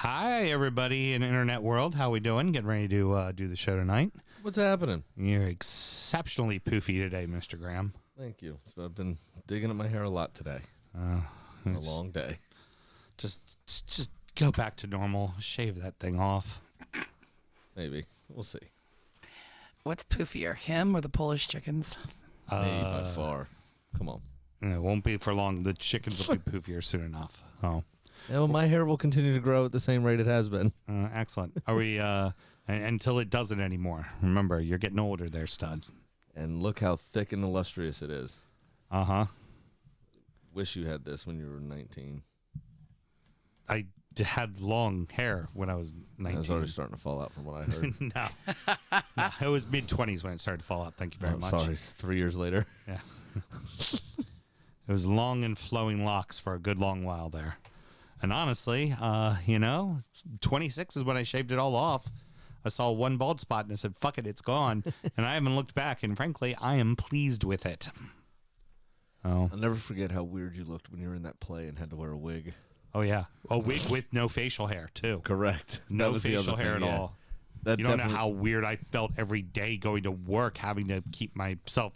Hi, everybody in internet world. How we doing? Getting ready to do the show tonight. What's happening? You're exceptionally poofy today, Mr. Graham. Thank you. I've been digging at my hair a lot today. A long day. Just go back to normal. Shave that thing off. Maybe. We'll see. What's poofier, him or the Polish chickens? Me by far. Come on. It won't be for long. The chickens will be poofier soon enough. Oh. Yeah, well, my hair will continue to grow at the same rate it has been. Excellent. Are we, until it doesn't anymore. Remember, you're getting older there, stud. And look how thick and illustrious it is. Uh-huh. Wish you had this when you were 19. I had long hair when I was 19. It was already starting to fall out from what I heard. No, it was mid-20s when it started to fall out. Thank you very much. Sorry, it's 3 years later. Yeah. It was long and flowing locks for a good long while there. And honestly, 26 is when I shaved it all off. I saw one bald spot and I said, fuck it, it's gone. And I haven't looked back. And frankly, I am pleased with it. Oh. I'll never forget how weird you looked when you were in that play and had to wear a wig. Oh, yeah. A wig with no facial hair, too. Correct. No facial hair at all. That you don't know how weird I felt every day going to work, having to keep myself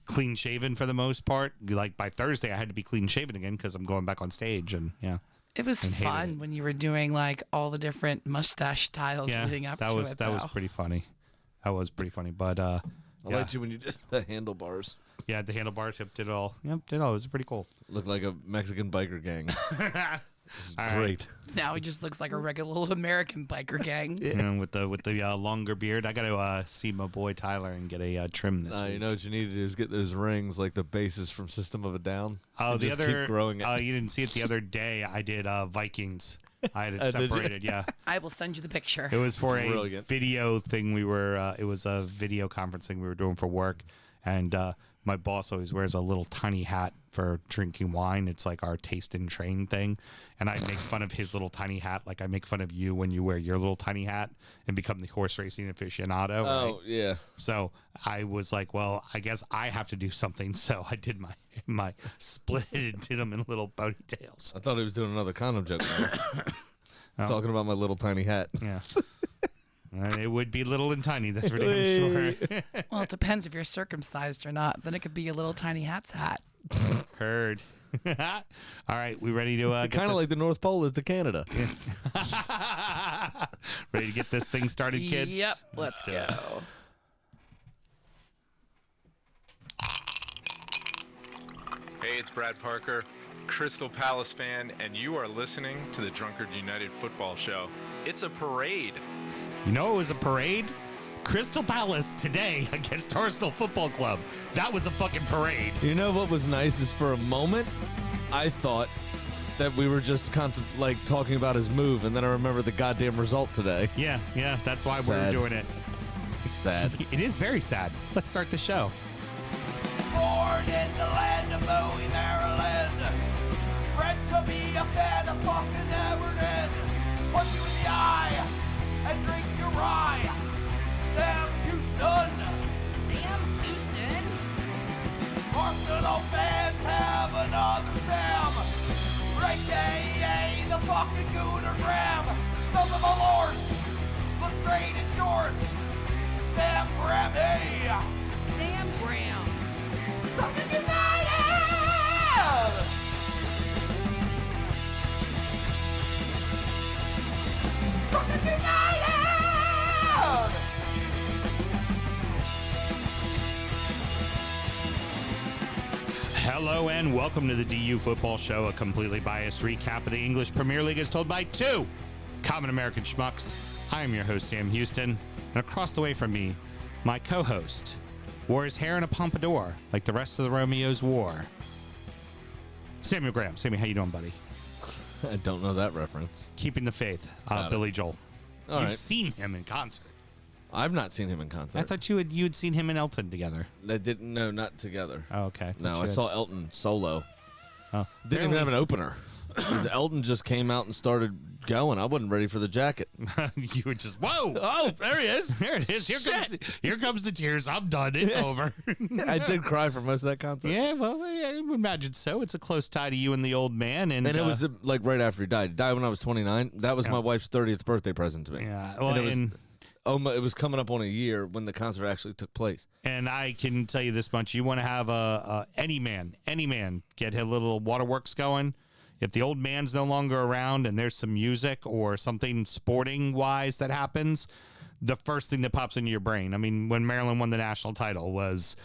clean shaven for the most part. Like by Thursday, I had to be clean shaven again because I'm going back on stage. And yeah. It was fun when you were doing like all the different mustache styles leading up to it. That was pretty funny. That was pretty funny. But I liked you when you did the handlebars. Yeah, the handlebars. Yep, did it all. Yep, did it all. It was pretty cool. Looked like a Mexican biker gang. Great. Right. Now he just looks like a regular old American biker gang. Yeah, with the longer beard. I got to see my boy Tyler and get a trim this week. You know what you need to do is get those rings like the bases from System of a Down. Oh, keep growing it. You didn't see it the other day. I did Vikings. I had it separated. Yeah. I will send you the picture. It was for a video thing. It was a video conference thing we were doing for work, and my boss always wears a little tiny hat for drinking wine. It's like our taste and train thing. And I make fun of his little tiny hat like I make fun of you when you wear your little tiny hat and become the horse racing aficionado. Oh, right? yeah. So I was like, well, I guess I have to do something. So I did my split it and did them in little ponytails. I thought he was doing another condom joke. Talking about my little tiny hat. Yeah. It would be little and tiny, that's for damn sure. Well, it depends if you're circumcised or not. Then it could be your little tiny hat's hat. Heard. All right, we ready to get kind of like the North Pole is to Canada. Ready to get this thing started, kids? Yep, let's go. Hey, it's Brad Parker, Crystal Palace fan, and you are listening to the Drunkard United Football Show. It's a parade. You know it was a parade? Crystal Palace today against Arsenal Football Club. That was a fucking parade. You know what was nice is for a moment, I thought that we were just talking about his move, and then I remember the goddamn result today. Yeah, that's why we're doing it. Sad. It is very sad. Let's start the show. Born in the land of Bowie, Maryland. Bred to be a fan of fucking Everton. Punch you in the eye and drink your rye. Sam Houston. Sam Houston? Arsenal fans have another Sam. AKA the fucking Gooner Graham. Snub of my lord. Looks great in shorts. Sam Graham, hey. Sam Graham. Fucking United! Fucking United! Hello and welcome to the DU Football Show, a completely biased recap of the English Premier League as told by two common American schmucks. I am your host, Sam Houston, and across the way from me, my co-host, wore his hair in a pompadour like the rest of the Romeos wore. Samuel Graham. Sammy, how you doing, buddy? I don't know that reference. Keeping the faith. Billy Joel. All You've right. seen him in concert. I've not seen him in concert. I thought you had seen him and Elton together. I didn't. No, not together. Oh, okay. No, I saw Elton solo. Oh, Didn't even have an opener. Because Elton just came out and started going. I wasn't ready for the jacket. You were just, whoa! Oh, there he is. There it is. Here comes the tears. I'm done. It's over. I did cry for most of that concert. Yeah, well, I would imagine so. It's a close tie to you and the old man. And it was like right after he died. He died when I was 29. That was my wife's 30th birthday present to me. Yeah, well, it was coming up on a year when the concert actually took place. And I can tell you this much: you want to have any man get a little waterworks going. If the old man's no longer around and there's some music or something sporting wise that happens, the first thing that pops into your brain. I mean, when Maryland won the national title was,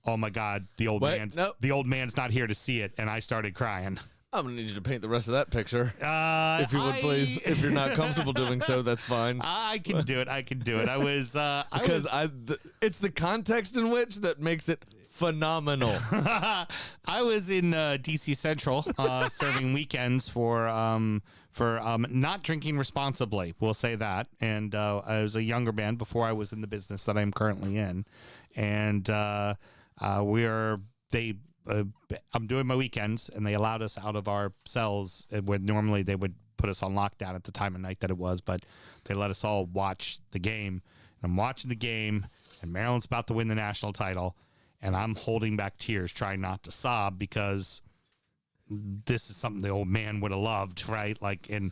oh my God, the old man's not here to see it, and I started crying. I'm going to need you to paint the rest of that picture. If you would, please. If you're not comfortable doing so, that's fine. I can do it. It's the context in which that makes it phenomenal. I was in DC Central serving weekends for not drinking responsibly. We'll say that. And I was a younger man before I was in the business that I'm currently in. And I'm doing my weekends, and they allowed us out of our cells where normally they would put us on lockdown at the time of night that it was, but they let us all watch the game. And I'm watching the game, and Maryland's about to win the national title, and I'm holding back tears, trying not to sob, because this is something the old man would have loved, right? Like, and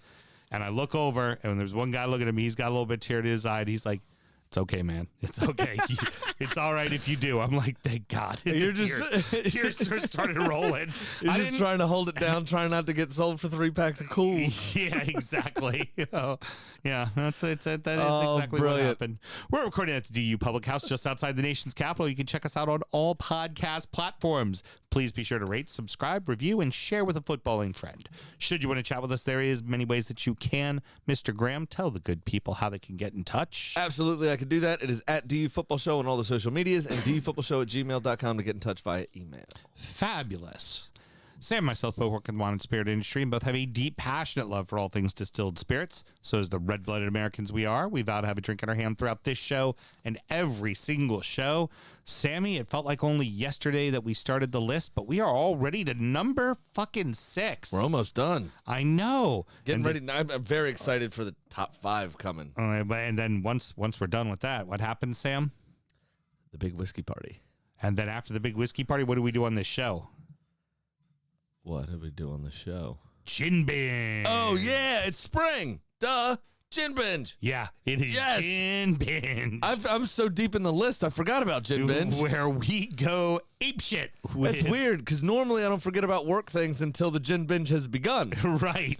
I look over, and there's one guy looking at me. He's got a little bit of tear to his eye, and he's like, "It's okay, man. It's okay. It's all right if you do." I'm like, thank God. Tears started rolling. You're just trying to hold it down, trying not to get sold for 3 packs of Cools. Yeah, exactly. Yeah, that is exactly brilliant. what happened. We're recording at the DU Public House just outside the nation's capital. You can check us out on all podcast platforms. Please be sure to rate, subscribe, review, and share with a footballing friend. Should you want to chat with us, there is many ways that you can. Mr. Graham, tell the good people how they can get in touch. Absolutely, I can do that. It is at DU Football Show on all the social medias and dufootballshow@gmail.com to get in touch via email. Fabulous. Sam and myself both work in the wine and spirit industry and both have a deep, passionate love for all things distilled spirits. So as the red-blooded Americans we are, we vow to have a drink in our hand throughout this show and every single show. Sammy, it felt like only yesterday that we started the list, but we are already to number fucking 6. We're almost done. I know. Getting ready. I'm very excited for the top 5 coming. And then once we're done with that, what happens, Sam? The big whiskey party. And then after the big whiskey party, what do we do on this show? What did we do on the show? Gin binge. Oh, yeah, it's spring. Duh. Gin binge. Yeah, it is gin binge. I'm so deep in the list, I forgot about gin binge. Where we go apeshit. That's weird, because normally I don't forget about work things until the gin binge has begun. Right.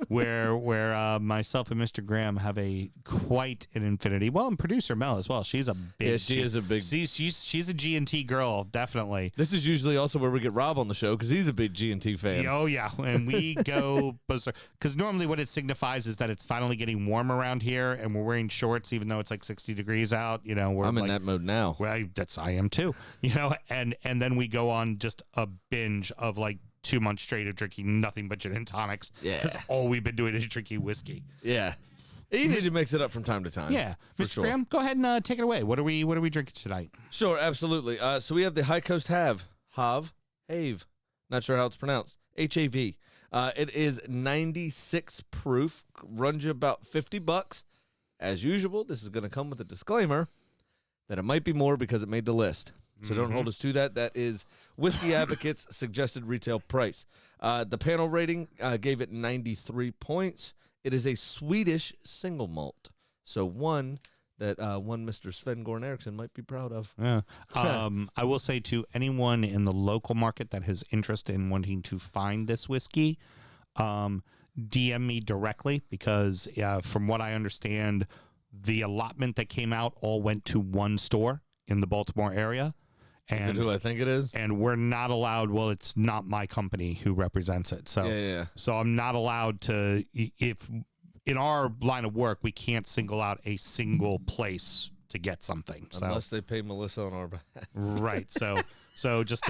where myself and Mr. Graham have quite an infinity. Well, and producer Mel as well. She's a big. Yeah, she is a big. She's a G&T girl, definitely. This is usually also where we get Rob on the show because he's a big G&T fan. Oh yeah, and we go because normally what it signifies is that it's finally getting warm around here, and we're wearing shorts even though it's like 60 degrees out. You know, I'm in that mode now. Well, I am too. You know, and then we go on just a binge of like 2 months straight of drinking nothing but gin and tonics. Yeah. Because all we've been doing is drinking whiskey. Yeah. You need to mix it up from time to time. Yeah. Mr. Graham, go ahead and take it away. What are we drinking tonight? Sure, absolutely. So we have the High Coast Have. Not sure how it's pronounced. HAV. It is 96 proof. Runs you about $50. As usual, this is going to come with a disclaimer that it might be more because it made the list. So don't hold us to that. That is Whiskey Advocate's suggested retail price. The panel rating gave it 93 points. It is a Swedish single malt. So one that Mr. Sven-Goran Eriksson might be proud of. Yeah. I will say to anyone in the local market that has interest in wanting to find this whiskey, DM me directly because from what I understand, the allotment that came out all went to one store in the Baltimore area. Is it who I think it is? And we're not allowed, well, it's not my company who represents it. So, So I'm not allowed to, if in our line of work, we can't single out a single place to get something. Unless they pay Melissa on our behalf. Right. So just,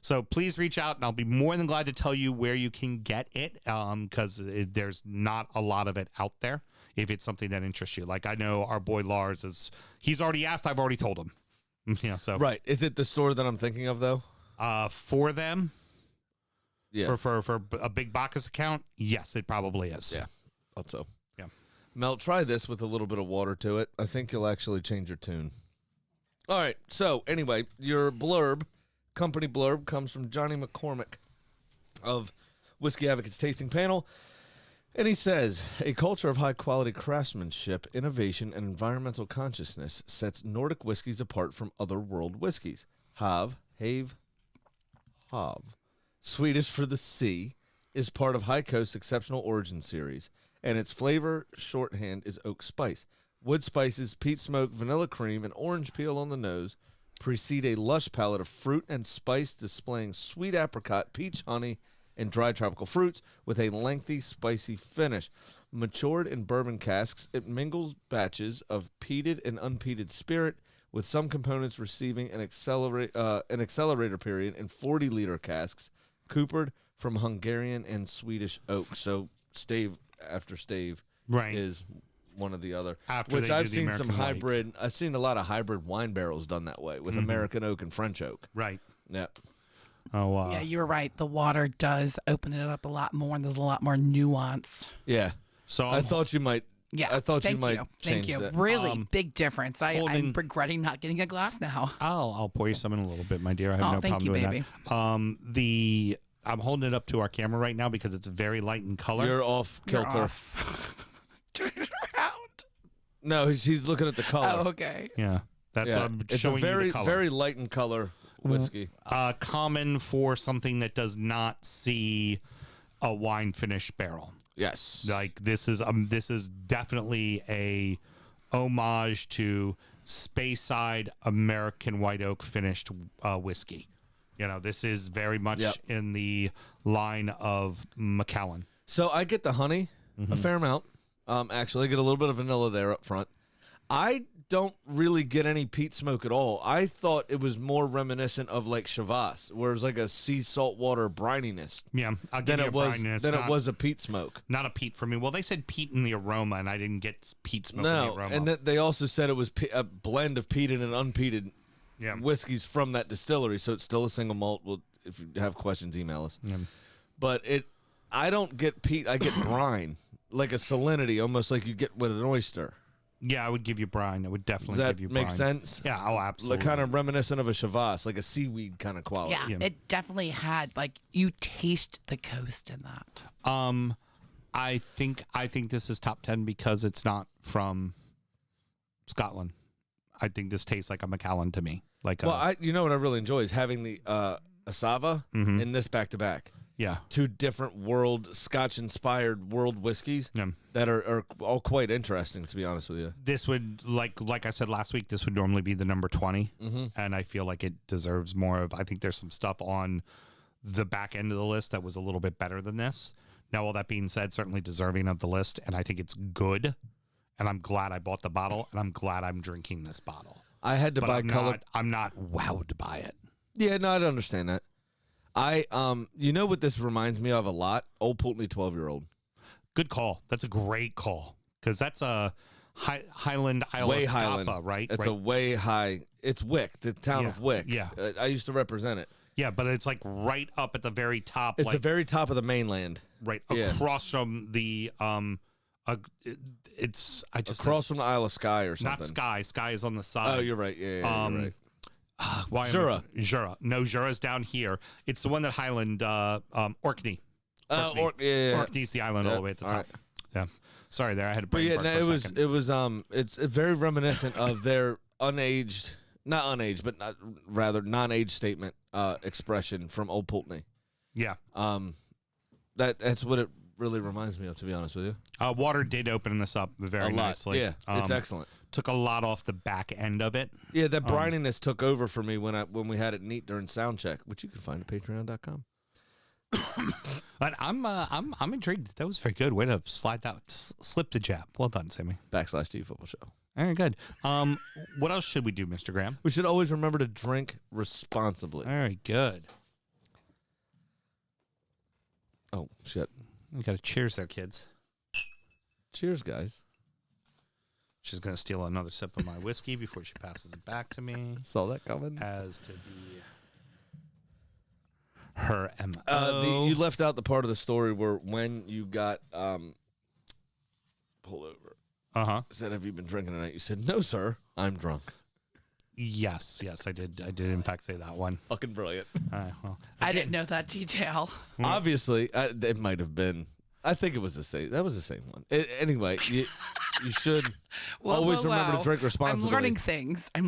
so please reach out and I'll be more than glad to tell you where you can get it. Cause there's not a lot of it out there if it's something that interests you. Like I know our boy Lars he's already asked, I've already told him. Yeah, so right. Is it the store that I'm thinking of though? For them, Yeah. For a big Bacchus account, yes, it probably is. Yeah. Thought so. Yeah. Mel, try this with a little bit of water to it. I think you'll actually change your tune. All right. So, anyway, your company blurb, comes from Johnny McCormick of Whiskey Advocates Tasting Panel. And he says, a culture of high-quality craftsmanship, innovation, and environmental consciousness sets Nordic whiskeys apart from other world whiskeys. Hav, Swedish for the sea, is part of High Coast's Exceptional Origin series, and its flavor shorthand is oak spice. Wood spices, peat smoke, vanilla cream, and orange peel on the nose precede a lush palette of fruit and spice displaying sweet apricot, peach, honey, and dry tropical fruits with a lengthy, spicy finish. Matured in bourbon casks, it mingles batches of peated and unpeated spirit, with some components receiving an accelerator period in 40-liter casks, coopered from Hungarian and Swedish oak. So stave after stave is one or the other. Which I've seen some hybrid. I've seen a lot of hybrid wine barrels done that way with American oak and French oak. Right. Yeah. Oh, wow. Yeah, you were right. The water does open it up a lot more, and there's a lot more nuance. Yeah. So I thought you might. Yeah. I thought you might Thank change you. that. Really big difference. I'm regretting not getting a glass now. I'll pour you some in a little bit, my dear. I have no thank problem you, doing baby. that. I'm holding it up to our camera right now because it's very light in color. You're off kilter. You're off. Turn it around. No, he's looking at the color. Oh, okay. Yeah. That's what I'm it's showing a very, you the color. very light in color whiskey. Common for something that does not see a wine finish barrel. Yes. Like this is definitely a homage to Speyside American white oak finished whiskey. You know, this is very much in the line of Macallan. So I get the honey a fair amount. Actually, I get a little bit of vanilla there up front. I don't really get any peat smoke at all. I thought it was more reminiscent of like Chivas, where it's like a sea salt water brininess. Yeah, I'll give you a brininess. Then it was a peat smoke. Not a peat for me. Well, they said peat in the aroma, and I didn't get peat smoke in the aroma. And they also said it was a blend of peated and unpeated whiskeys from that distillery, so it's still a single malt. Well, if you have questions, email us. Yeah. But I don't get peat. I get brine, like a salinity, almost like you get with an oyster. Yeah, I would give you brine. I would definitely give you Does brine. that make sense? Yeah, oh, absolutely. Like kind of reminiscent of a Chivas, like a seaweed kind of quality. Yeah, it definitely had, like, you taste the coast in that. I think this is top 10 because it's not from Scotland. I think this tastes like a Macallan to me. You know what I really enjoy is having the Asava in this back-to-back. Yeah. Two different Scotch-inspired world whiskeys that are all quite interesting, to be honest with you. This would, like I said last week, this would normally be the number 20, and I feel like it deserves more of, I think there's some stuff on the back end of the list that was a little bit better than this. Now, all that being said, certainly deserving of the list, and I think it's good, and I'm glad I bought the bottle, and I'm glad I'm drinking this bottle. I had to buy color. I'm not wowed by it. Yeah, no, I don't understand that. You know what this reminds me of a lot? Old Pulteney 12-year-old. Good call. That's a great call because that's a Highland Isle Way of Highland, Scapa, right? It's right. a way high. It's Wick, the town of Wick. Yeah. I used to represent it. Yeah, but it's like right up at the very top. It's the very top of the mainland. Right across from the across from the Isle of Skye or something. Not Skye. Skye is on the side. Oh, you're right. Yeah, you're right. Jura. No, Jura's down here. It's the one that Highland, Orkney. Orkney's the island all the way at the top. Right. Yeah. Sorry there. I had to break it's very reminiscent of their non-aged statement expression from Old Pulteney. Yeah. That's what it really reminds me of, to be honest with you. Water did open this up very nicely. Yeah, it's excellent. Took a lot off the back end of it. Yeah, that brininess took over for me when we had it neat during sound check, which you can find at patreon.com. But I'm intrigued. That was very good. Way to slip the jab. Well done, Sammy. /D Football Show. Very good. What else should we do, Mr. Graham? We should always remember to drink responsibly. Very good. Oh, shit. We got to cheers there, kids. Cheers, guys. She's going to steal another sip of my whiskey before she passes it back to me. Saw that coming. As to be Her MO. You left out the part of the story where when you got pulled over. Said, "Have you been drinking tonight?" You said, "No, sir, I'm drunk." Yes, I did. I did in fact say that one. Fucking brilliant. Well, I didn't know that detail. Obviously, it might have been. I think it was the same. That was the same one. Anyway, you should always remember to drink responsibly. I'm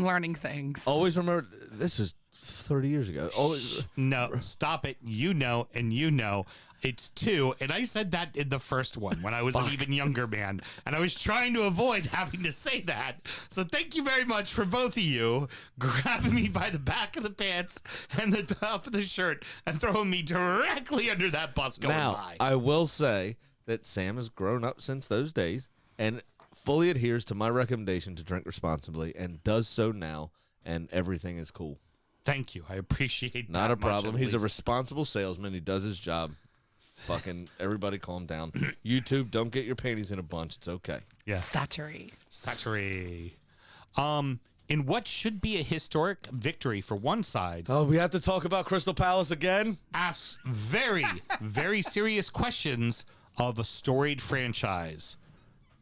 learning things. Always remember, this is 30 years ago. Always. No, stop it. You know, it's 2. And I said that in the first one when I was an even younger man. And I was trying to avoid having to say that. So thank you very much for both of you grabbing me by the back of the pants and the top of the shirt and throwing me directly under that bus going by. I will say that Sam has grown up since those days and fully adheres to my recommendation to drink responsibly and does so now, and everything is cool. Thank you. I appreciate that. Not a problem. He's a least. responsible salesman. He does his job. Fucking everybody calm down. YouTube, don't get your panties in a bunch. It's okay. Yeah. Sattery. In what should be a historic victory for one side, Oh, we have to talk about Crystal Palace again? asks very, very serious questions of a storied franchise.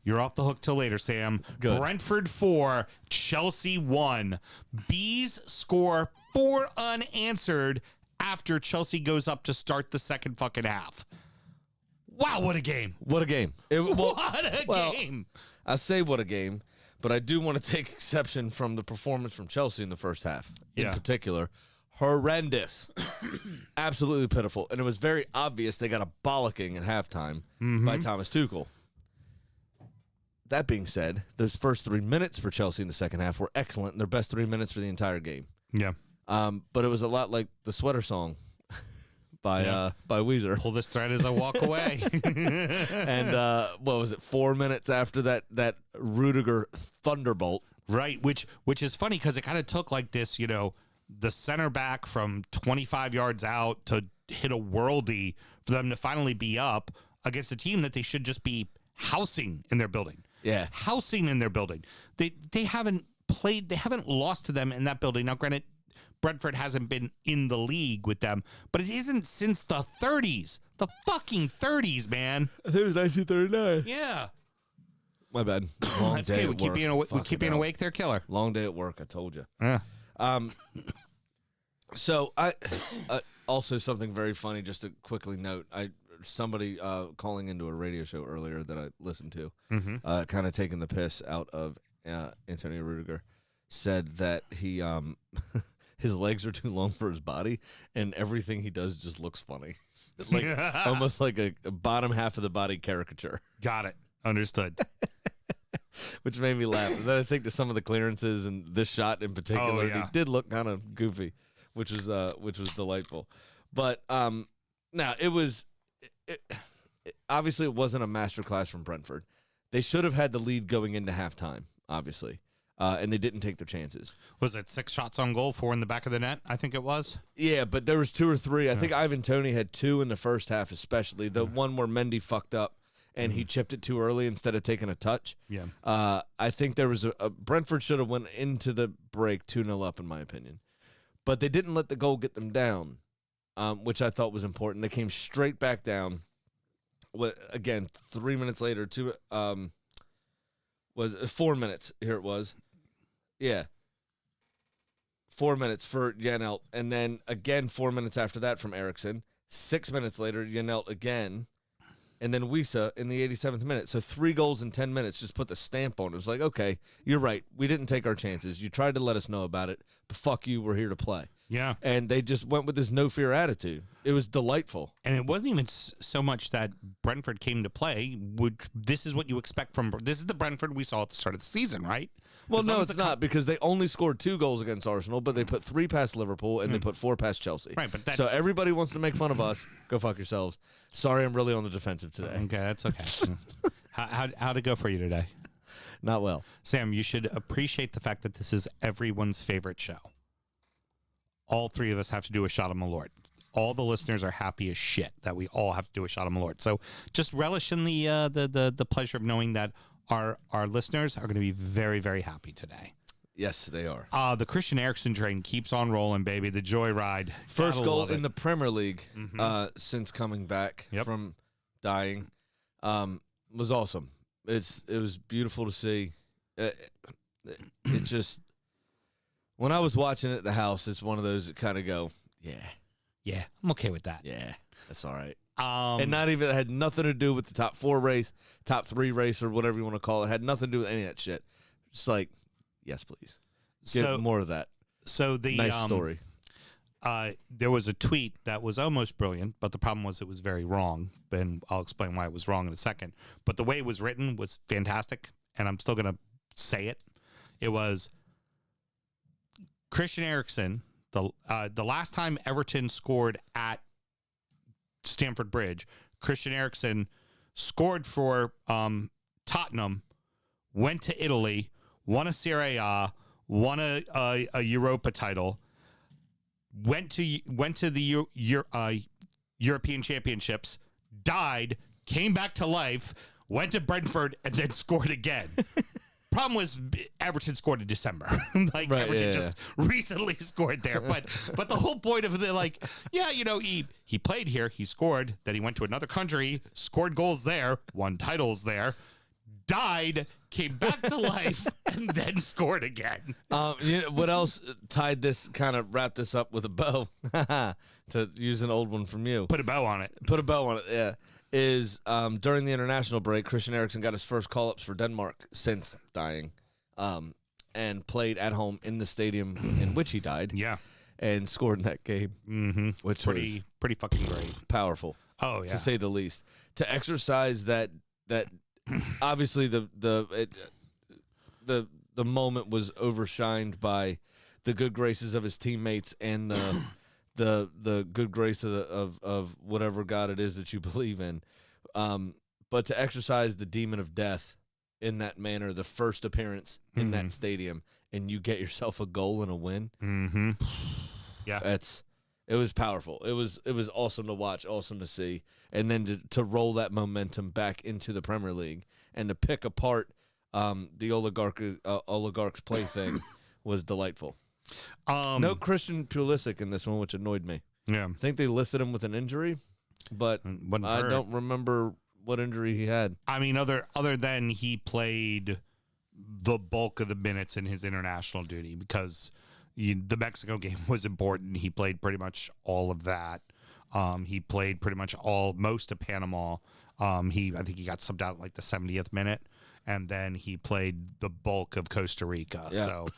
You're off the hook till later, Sam. Good. Brentford 4, Chelsea 1. Bees score 4 unanswered after Chelsea goes up to start the second fucking half. Wow, what a game. What a game. What a game. I say what a game, but I do want to take exception from the performance from Chelsea in the first half. In particular, horrendous. Absolutely pitiful. And it was very obvious they got a bollocking at halftime by Thomas Tuchel. That being said, those first 3 minutes for Chelsea in the second half were excellent, and their best 3 minutes for the entire game. Yeah. But it was a lot like the Sweater Song by Weezer. Pull this thread as I walk away. And what was it, 4 minutes after that Rudiger thunderbolt? Right, which is funny because it kind of took like this, the center back from 25 yards out to hit a worldie for them to finally be up against a team that they should just be housing in their building. Yeah. Housing in their building. They haven't lost to them in that building. Now, granted, Brentford hasn't been in the league with them, but it isn't since the 30s. The fucking 30s, man. I think it was 1939. Yeah. My bad. Long That's day okay. at work. We keep being awake there, killer. Long day at work, I told you. Yeah. So I also something very funny, just to quickly note, somebody calling into a radio show earlier that I listened to, kind of taking the piss out of Antonio Rudiger, said that he his legs are too long for his body, and everything he does just looks funny, like almost like a bottom half of the body caricature. Got it. Understood. Which made me laugh. And then I think to some of the clearances and this shot in particular, he did look kind of goofy, which was delightful. But now it was obviously it wasn't a masterclass from Brentford. They should have had the lead going into halftime, obviously, and they didn't take their chances. Was it 6 shots on goal, 4 in the back of the net? I think it was. Yeah, but there was 2 or 3. I think Ivan Toney had 2 in the first half, especially the one where Mendy fucked up and he chipped it too early instead of taking a touch. Yeah. I think there was a Brentford should have went into the break 2-0 up, in my opinion, but they didn't let the goal get them down, which I thought was important. They came straight back down. Again, 3 minutes later, was 4 minutes. Here it was. Yeah. 4 minutes for Janelt, and then again 4 minutes after that from Eriksson. 6 minutes later, Janelt again, and then Wisa in the 87th minute. So 3 goals in 10 minutes just put the stamp on it. It was like, okay, you're right. We didn't take our chances. You tried to let us know about it, but fuck you, we're here to play. Yeah. And they just went with this no-fear attitude. It was delightful. And it wasn't even so much that Brentford came to play. This is what you expect from – this is the Brentford we saw at the start of the season, right? Well, no, it's not, because they only scored 2 goals against Arsenal, but they put 3 past Liverpool and they put 4 past Chelsea. Right, but that's... So everybody wants to make fun of us. Go fuck yourselves. Sorry, I'm really on the defensive today. Okay, that's okay. How'd it go for you today? Not well. Sam, you should appreciate the fact that this is everyone's favorite show. All 3 of us have to do a shot of Malort. All the listeners are happy as shit that we all have to do a shot of Malort. So just relish in the pleasure of knowing that our listeners are going to be very, very happy today. Yes, they are. The Christian Eriksen train keeps on rolling, baby. The joyride. First Gotta goal love in it. the Premier League since coming back from dying was awesome. It was beautiful to see. It just, when I was watching it at the house, it's one of those that kind of go, Yeah, I'm okay with that. yeah, that's all right. And And it had nothing to do with the top 4 race, top 3 race, or whatever you want to call it. Had nothing to do with any of that shit. Just like, yes, please. Get more of that. So the Nice story. There was a tweet that was almost brilliant, but the problem was it was very wrong. And I'll explain why it was wrong in a second. But the way it was written was fantastic, and I'm still going to say it. It was Christian Eriksen, the last time Everton scored at Stamford Bridge, Christian Eriksen scored for Tottenham, went to Italy, won a Serie A, won a Europa title, went to the European Championships, died, came back to life, went to Brentford, and then scored again. Problem was Everton scored in December. Everton just recently scored there. But the whole point of he played here, he scored, then he went to another country, scored goals there, won titles there, died, came back to life, and then scored again. What else wrapped this up with a bow? To use an old one from you. Put a bow on it. Yeah. Is during the international break, Christian Eriksen got his first call-ups for Denmark since dying, and played at home in the stadium in which he died. Yeah. And scored in that game, which was pretty fucking great. Powerful. Oh yeah, to say the least. To exercise that obviously the moment was overshined by the good graces of his teammates and the good grace of whatever God it is that you believe in. But to exercise the demon of death in that manner, the first appearance in that stadium, and you get yourself a goal and a win. Mm-hmm. Yeah. It was powerful. It was awesome to watch, awesome to see. And then to roll that momentum back into the Premier League and to pick apart the oligarchs play thing was delightful. No Christian Pulisic in this one, which annoyed me. Yeah. I think they listed him with an injury, but I don't remember what injury he had. I mean, other than he played the bulk of the minutes in his international duty because the Mexico game was important. He played pretty much all of that. He played pretty much most of Panama. I think he got subbed out like the 70th minute, and then he played the bulk of Costa Rica. Yeah. So.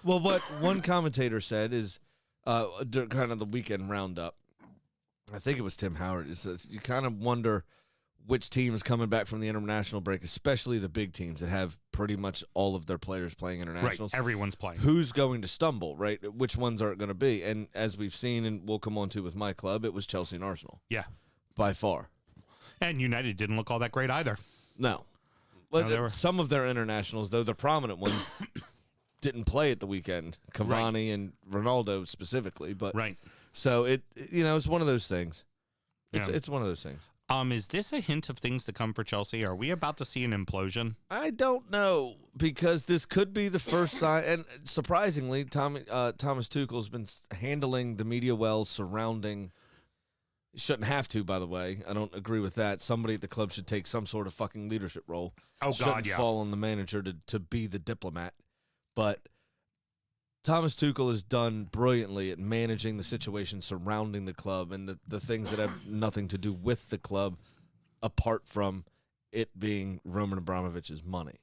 Well, what one commentator said is kind of the weekend roundup. I think it was Tim Howard. You kind of wonder which team is coming back from the international break, especially the big teams that have pretty much all of their players playing internationals. Right, everyone's playing. Who's going to stumble, right? Which ones are it going to be? And as we've seen, and we'll come on to with my club, it was Chelsea and Arsenal. Yeah. By far. And United didn't look all that great either. No. But some of their internationals, though, the prominent ones, didn't play at the weekend. Cavani and Ronaldo specifically. But right. So it's one of those things. It's one of those things. Is this a hint of things to come for Chelsea? Are we about to see an implosion? I don't know, because this could be the first sign. And surprisingly, Thomas Tuchel's been handling the media well surrounding. Shouldn't have to, by the way. I don't agree with that. Somebody at the club should take some sort of fucking leadership role. Oh, Shouldn't God, yeah. fall on the manager to be the diplomat. But Thomas Tuchel has done brilliantly at managing the situation surrounding the club and the things that have nothing to do with the club apart from it being Roman Abramovich's money.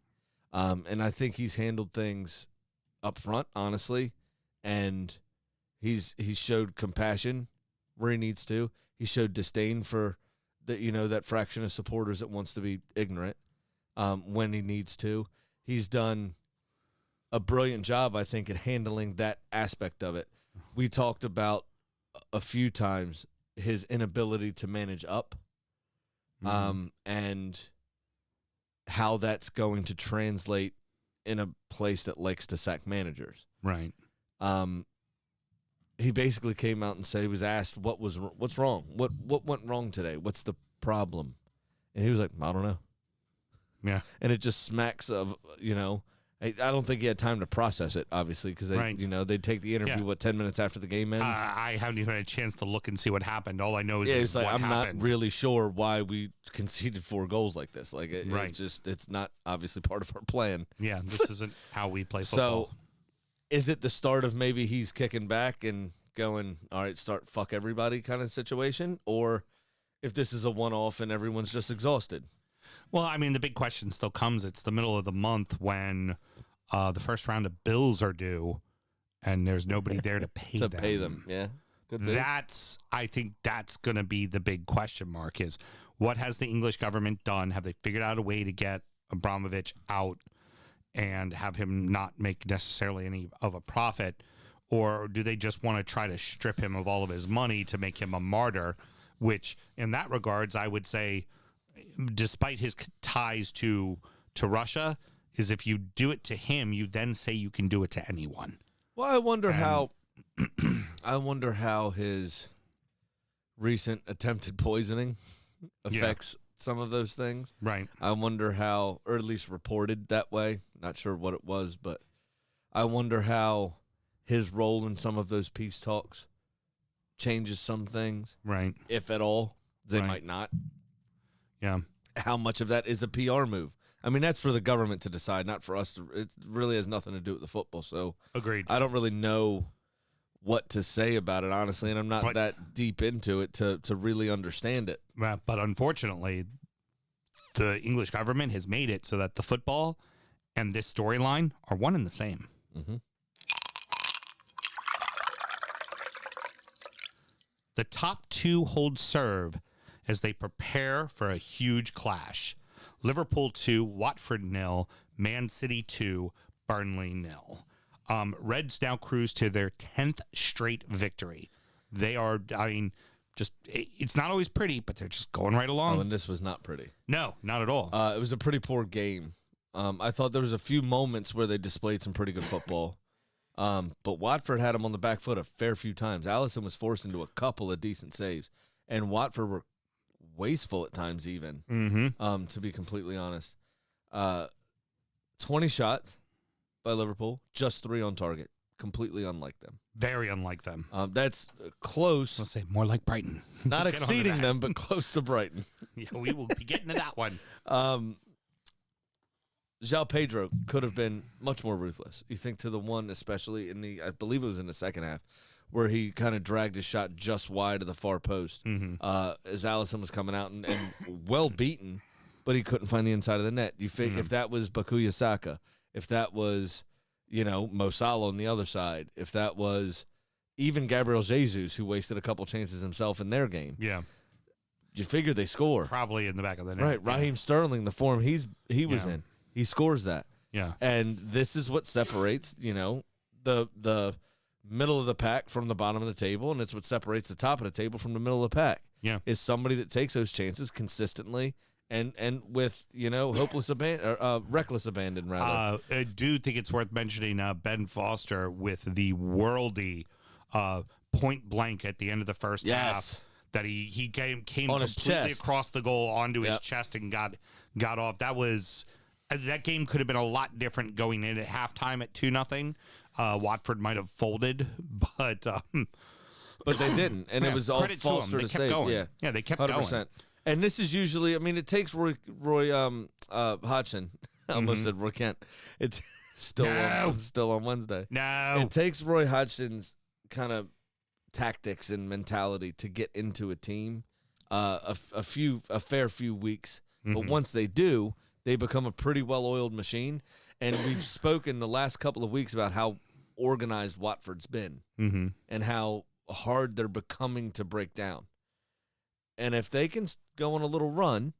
And I think he's handled things up front, honestly, and he's showed compassion where he needs to. He showed disdain for that fraction of supporters that wants to be ignorant when he needs to. He's done a brilliant job, I think, at handling that aspect of it. We talked about a few times his inability to manage up, and how that's going to translate in a place that likes to sack managers. Right. He basically came out and said he was asked what's wrong, what went wrong today, what's the problem, and he was like, I don't know. Yeah. And it just smacks of I don't think he had time to process it, obviously, because they'd take the interview 10 minutes after the game ends. I haven't even had a chance to look and see what happened. All I know is it's like, what I'm happened. not really sure why we conceded 4 goals like this. Like it's not obviously part of our plan. Yeah, this isn't how we play football. So, is it the start of maybe he's kicking back and going, all right, start fuck everybody kind of situation, or if this is a one-off and everyone's just exhausted? Well, I mean, the big question still comes. It's the middle of the month when the first round of bills are due, and there's nobody there to pay them. Pay them, yeah. Could be. I think that's going to be the big question mark is what has the English government done? Have they figured out a way to get Abramovich out and have him not make necessarily any of a profit? Or do they just want to try to strip him of all of his money to make him a martyr, which in that regards, I would say, despite his ties to Russia, is if you do it to him, you then say you can do it to anyone. Well, I wonder how his recent attempted poisoning affects some of those things. Right. I wonder how, or at least reported that way. Not sure what it was, but I wonder how his role in some of those peace talks changes some things. Right. If at all. They might not. Yeah. How much of that is a PR move? I mean, that's for the government to decide, not for us. It really has nothing to do with the football. So agreed. I don't really know what to say about it, honestly, and I'm not that deep into it to really understand it. But unfortunately, the English government has made it so that the football and this storyline are one and the same. Mm-hmm. The top 2 hold serve as they prepare for a huge clash. Liverpool 2, Watford 0, Man City 2, Burnley 0. Reds now cruise to their 10th straight victory. They are, it's not always pretty, but they're just going right along. Oh, and this was not pretty. No, not at all. It was a pretty poor game. I thought there was a few moments where they displayed some pretty good football. But Watford had them on the back foot a fair few times. Allison was forced into a couple of decent saves, and Watford were wasteful at times even, to be completely honest. 20 shots by Liverpool, just 3 on target. Completely unlike them. Very unlike them. That's close. I'll say more like Brighton. Not exceeding them, but close to Brighton. Yeah, we will be getting to that one. João Pedro could have been much more ruthless. You think to the one, especially I believe it was in the second half, where he kind of dragged his shot just wide of the far post as Allison was coming out and well beaten, but he couldn't find the inside of the net. You think if that was Bukayo Saka, if that was, Mo Salah on the other side, if that was even Gabriel Jesus, who wasted a couple chances himself in their game. Yeah. You figure they score. Probably in the back of the net. Right. Raheem Sterling, the form he was in, he scores that. Yeah. And this is what separates, the middle of the pack from the bottom of the table, and it's what separates the top of the table from the middle of the pack. Yeah. Is somebody that takes those chances consistently and with, reckless abandon, rather. I do think it's worth mentioning Ben Foster with the worldy point blank at the end of the first half that he came on completely across the goal onto his chest and got off. That game could have been a lot different going in at halftime at 2-0. Watford might have folded, but they didn't, and it was all Foster to save. Going. Yeah, they kept 100%. Going. And this is usually, it takes Roy Hodgson. I almost said Roy Kent. It's still on Wednesday. No, it takes Roy Hodgson's kind of tactics and mentality to get into a team. A fair few weeks, but once they do, they become a pretty well-oiled machine. And we've spoken the last couple of weeks about how organized Watford's been and how hard they're becoming to break down. And if they can go on a little run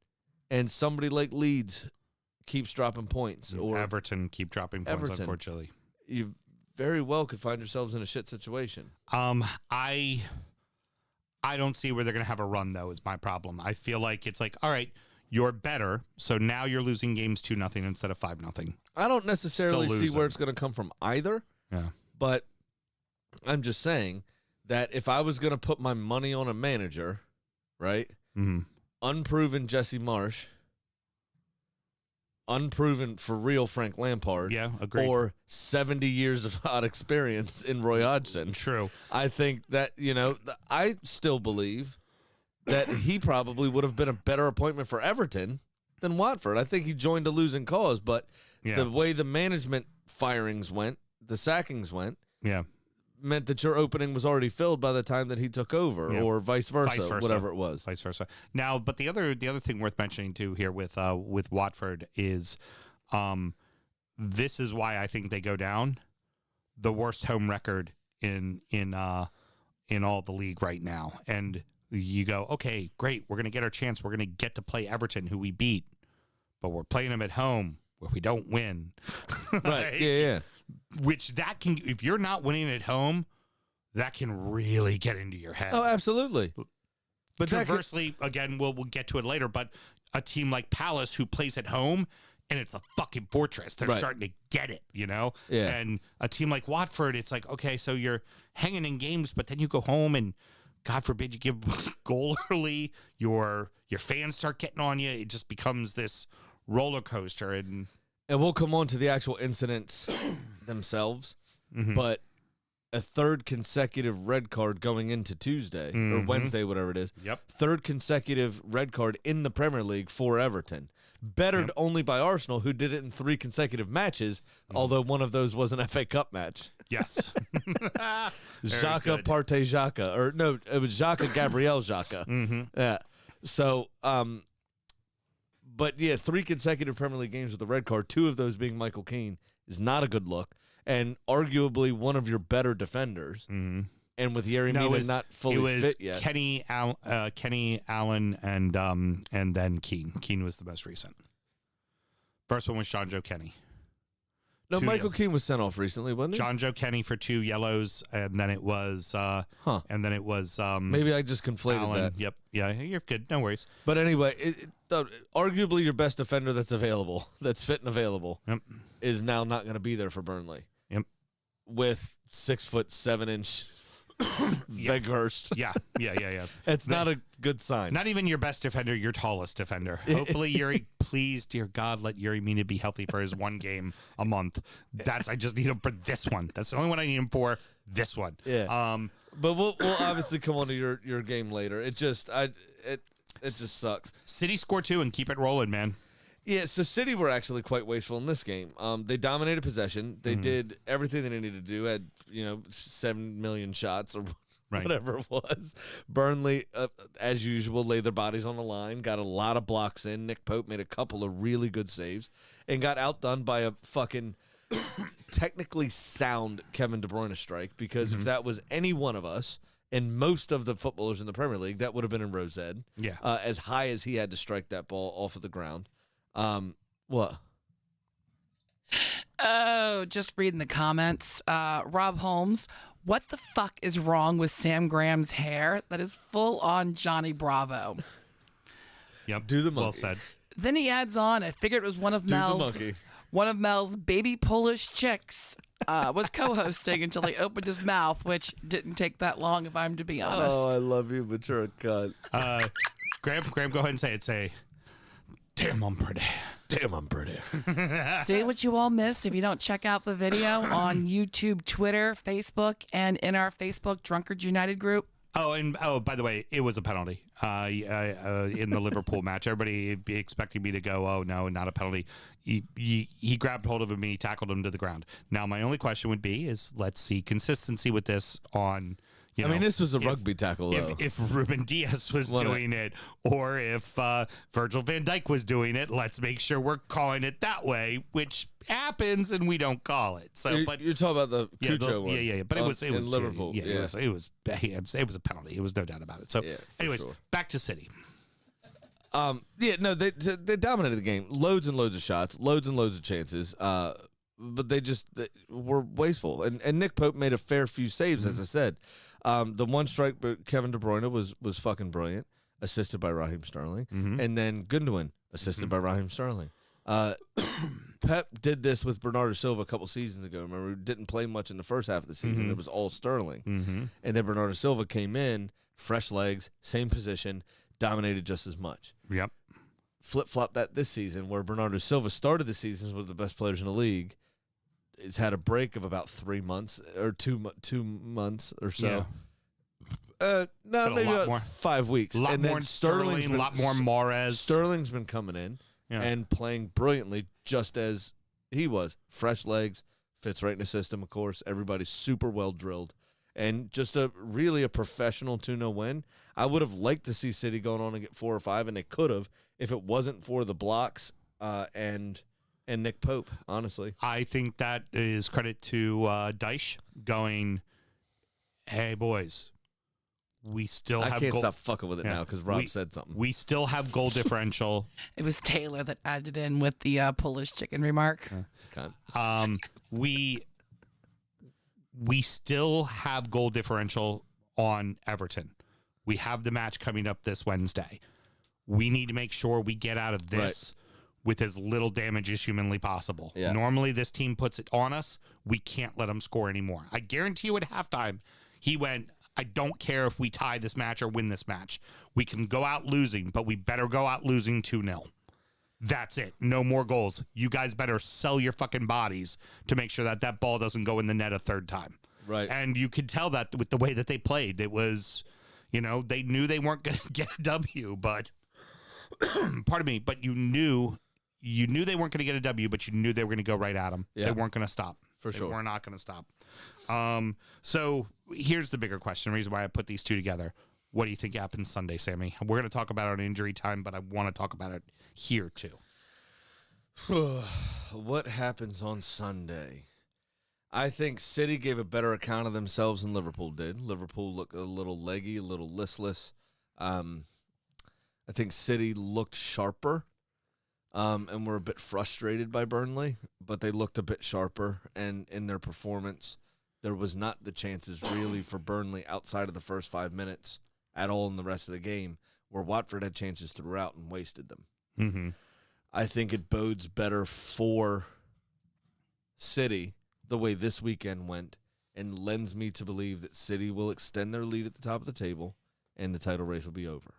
and somebody like Leeds keeps dropping points or Everton keep dropping points, unfortunately, you very well could find yourselves in a shit situation. I don't see where they're going to have a run, though, is my problem. I feel like it's like, all right, you're better, so now you're losing games 2-0 instead of 5-0. I don't necessarily see where it's going to come from either. Yeah. But I'm just saying that if I was going to put my money on a manager, right, unproven Jesse Marsh, unproven for real Frank Lampard. Yeah, agreed. Or 70 years of hot experience in Roy Hodgson. True. I think that, I still believe that he probably would have been a better appointment for Everton than Watford. I think he joined a losing cause, but the way the management firings went, the sackings went, meant that your opening was already filled by the time that he took over, or vice versa, whatever it was. Vice versa. Now, but the other thing worth mentioning too here with Watford is, this is why I think they go down. The worst home record in all the league right now, and you go, okay, great, we're gonna get our chance. We're gonna get to play Everton, who we beat, but we're playing them at home where we don't win. Right? Yeah. Which that can, if you're not winning at home, that can really get into your head. Oh, absolutely. But conversely, again, we'll get to it later, but a team like Palace who plays at home and it's a fucking fortress, they're starting to get it, Yeah. And a team like Watford, it's like, okay, so you're hanging in games, but then you go home and God forbid you give a goal early, your fans start getting on you. It just becomes this roller coaster. And we'll come on to the actual incidents themselves, but a third consecutive red card going into Tuesday or Wednesday, whatever it is. Yep. Third consecutive red card in the Premier League for Everton. Bettered only by Arsenal, who did it in 3 consecutive matches, although one of those was an FA Cup match. Yes. Xhaka Partey Xhaka. Or no, it was Xhaka Gabriel Xhaka. Yeah. So, but yeah, 3 consecutive Premier League games with the red card, 2 of those being Michael Keane, is not a good look. And arguably one of your better defenders. And with Yerry Mina not fully fit yet. Kenny Allen, and then Keane. Keane was the most recent. First one was John Joe Kenny. No, Michael Keane was sent off recently, wasn't he? John Joe Kenny for 2 yellows, and then it was maybe I just conflated Allen. that. Yep. Yeah, you're good. No worries. But anyway, arguably your best defender that's available, that's fit and available, is now not going to be there for Burnley. Yep. With 6'7" Weghorst. Yeah. It's not a good sign. Not even your best defender, your tallest defender. Hopefully, Yuri, please, dear God, let Yuri Mina be healthy for his 1 game a month. I just need him for this one. That's the only one I need him for, this one. Yeah. But we'll obviously come on to your game later. It just sucks. City score 2 and keep it rolling, man. Yeah, so City were actually quite wasteful in this game. They dominated possession. They did everything they needed to do. Had 7 million shots or whatever it was. Burnley, as usual, laid their bodies on the line. Got a lot of blocks in. Nick Pope made a couple of really good saves and got outdone by a fucking technically sound Kevin De Bruyne strike. Because if that was any one of us and most of the footballers in the Premier League, that would have been in Rose Ed. Yeah, as high as he had to strike that ball off of the ground. What? Oh, just reading the comments. Rob Holmes, what the fuck is wrong with Sam Graham's hair? That is full on Johnny Bravo. Yep. Do the monkey. Well said. Then he adds on, I figured it was one of Mel's baby Polish chicks was co-hosting until he opened his mouth, which didn't take that long, if I'm to be honest. Oh, I love you, but you're a cunt. Graham, go ahead and say it. Say, damn, I'm pretty. Damn, I'm pretty. See what you all miss if you don't check out the video on YouTube, Twitter, Facebook, and in our Facebook Drunkards United group. Oh, by the way, it was a penalty in the Liverpool match. Everybody expecting me to go, oh, no, not a penalty. He grabbed hold of him and he tackled him to the ground. Now, my only question would be is let's see consistency with this on... I mean, this was a rugby tackle, though. If Ruben Diaz was doing it, or if Virgil van Dijk was doing it, let's make sure we're calling it that way, which happens and we don't call it. So, but you're talking about the Cucho one, yeah. But it was in Liverpool. Yeah, it was a penalty. It was no doubt about it. So, anyways, back to City. They dominated the game. Loads and loads of shots, loads and loads of chances. But they were wasteful. And Nick Pope made a fair few saves, as I said. The one strike by Kevin De Bruyne was fucking brilliant, assisted by Raheem Sterling. And then Gundogan, assisted by Raheem Sterling. Pep did this with Bernardo Silva a couple seasons ago. Remember, he didn't play much in the first half of the season. It was all Sterling. And then Bernardo Silva came in, fresh legs, same position, dominated just as much. Yep. flip-flop that this season, where Bernardo Silva started the season as one of the best players in the league. It's had a break of about 3 months or 2 months or so. No, maybe about more. 5 weeks. A lot and more then Sterling, a lot more Mahrez. Sterling's been coming in and playing brilliantly, just as he was. Fresh legs, fits right in the system, of course. Everybody's super well drilled. And just really a professional 2-0 win. I would have liked to see City going on and get 4 or 5, and they could have if it wasn't for the blocks and Nick Pope, honestly. I think that is credit to Dyche going, hey, boys, we still have I can't stop fucking with it now because Rob said something. We still have goal differential. It was Taylor that added in with the Polish chicken remark. We still have goal differential on Everton. We have the match coming up this Wednesday. We need to make sure we get out of this with as little damage as humanly possible. Yeah. Normally, this team puts it on us. We can't let them score anymore. I guarantee you at halftime, he went, I don't care if we tie this match or win this match. We can go out losing, but we better go out losing 2-0. That's it. No more goals. You guys better sell your fucking bodies to make sure that that ball doesn't go in the net a third time. Right. And you could tell that with the way that they played. It was, they knew they weren't going to get a W, but pardon me, but you knew they weren't going to get a W, but you knew they were going to go right at them. Yeah. They weren't going to stop. For sure. They were not going to stop. So here's the bigger question, the reason why I put these two together. What do you think happens Sunday, Sammy? We're going to talk about it on injury time, but I want to talk about it here too. What happens on Sunday? I think City gave a better account of themselves than Liverpool did. Liverpool looked a little leggy, a little listless. I think City looked sharper and were a bit frustrated by Burnley, but they looked a bit sharper, and in their performance, there was not the chances really for Burnley outside of the first 5 minutes at all in the rest of the game, where Watford had chances throughout and wasted them. Mm-hmm. I think it bodes better for City the way this weekend went, and lends me to believe that City will extend their lead at the top of the table and the title race will be over.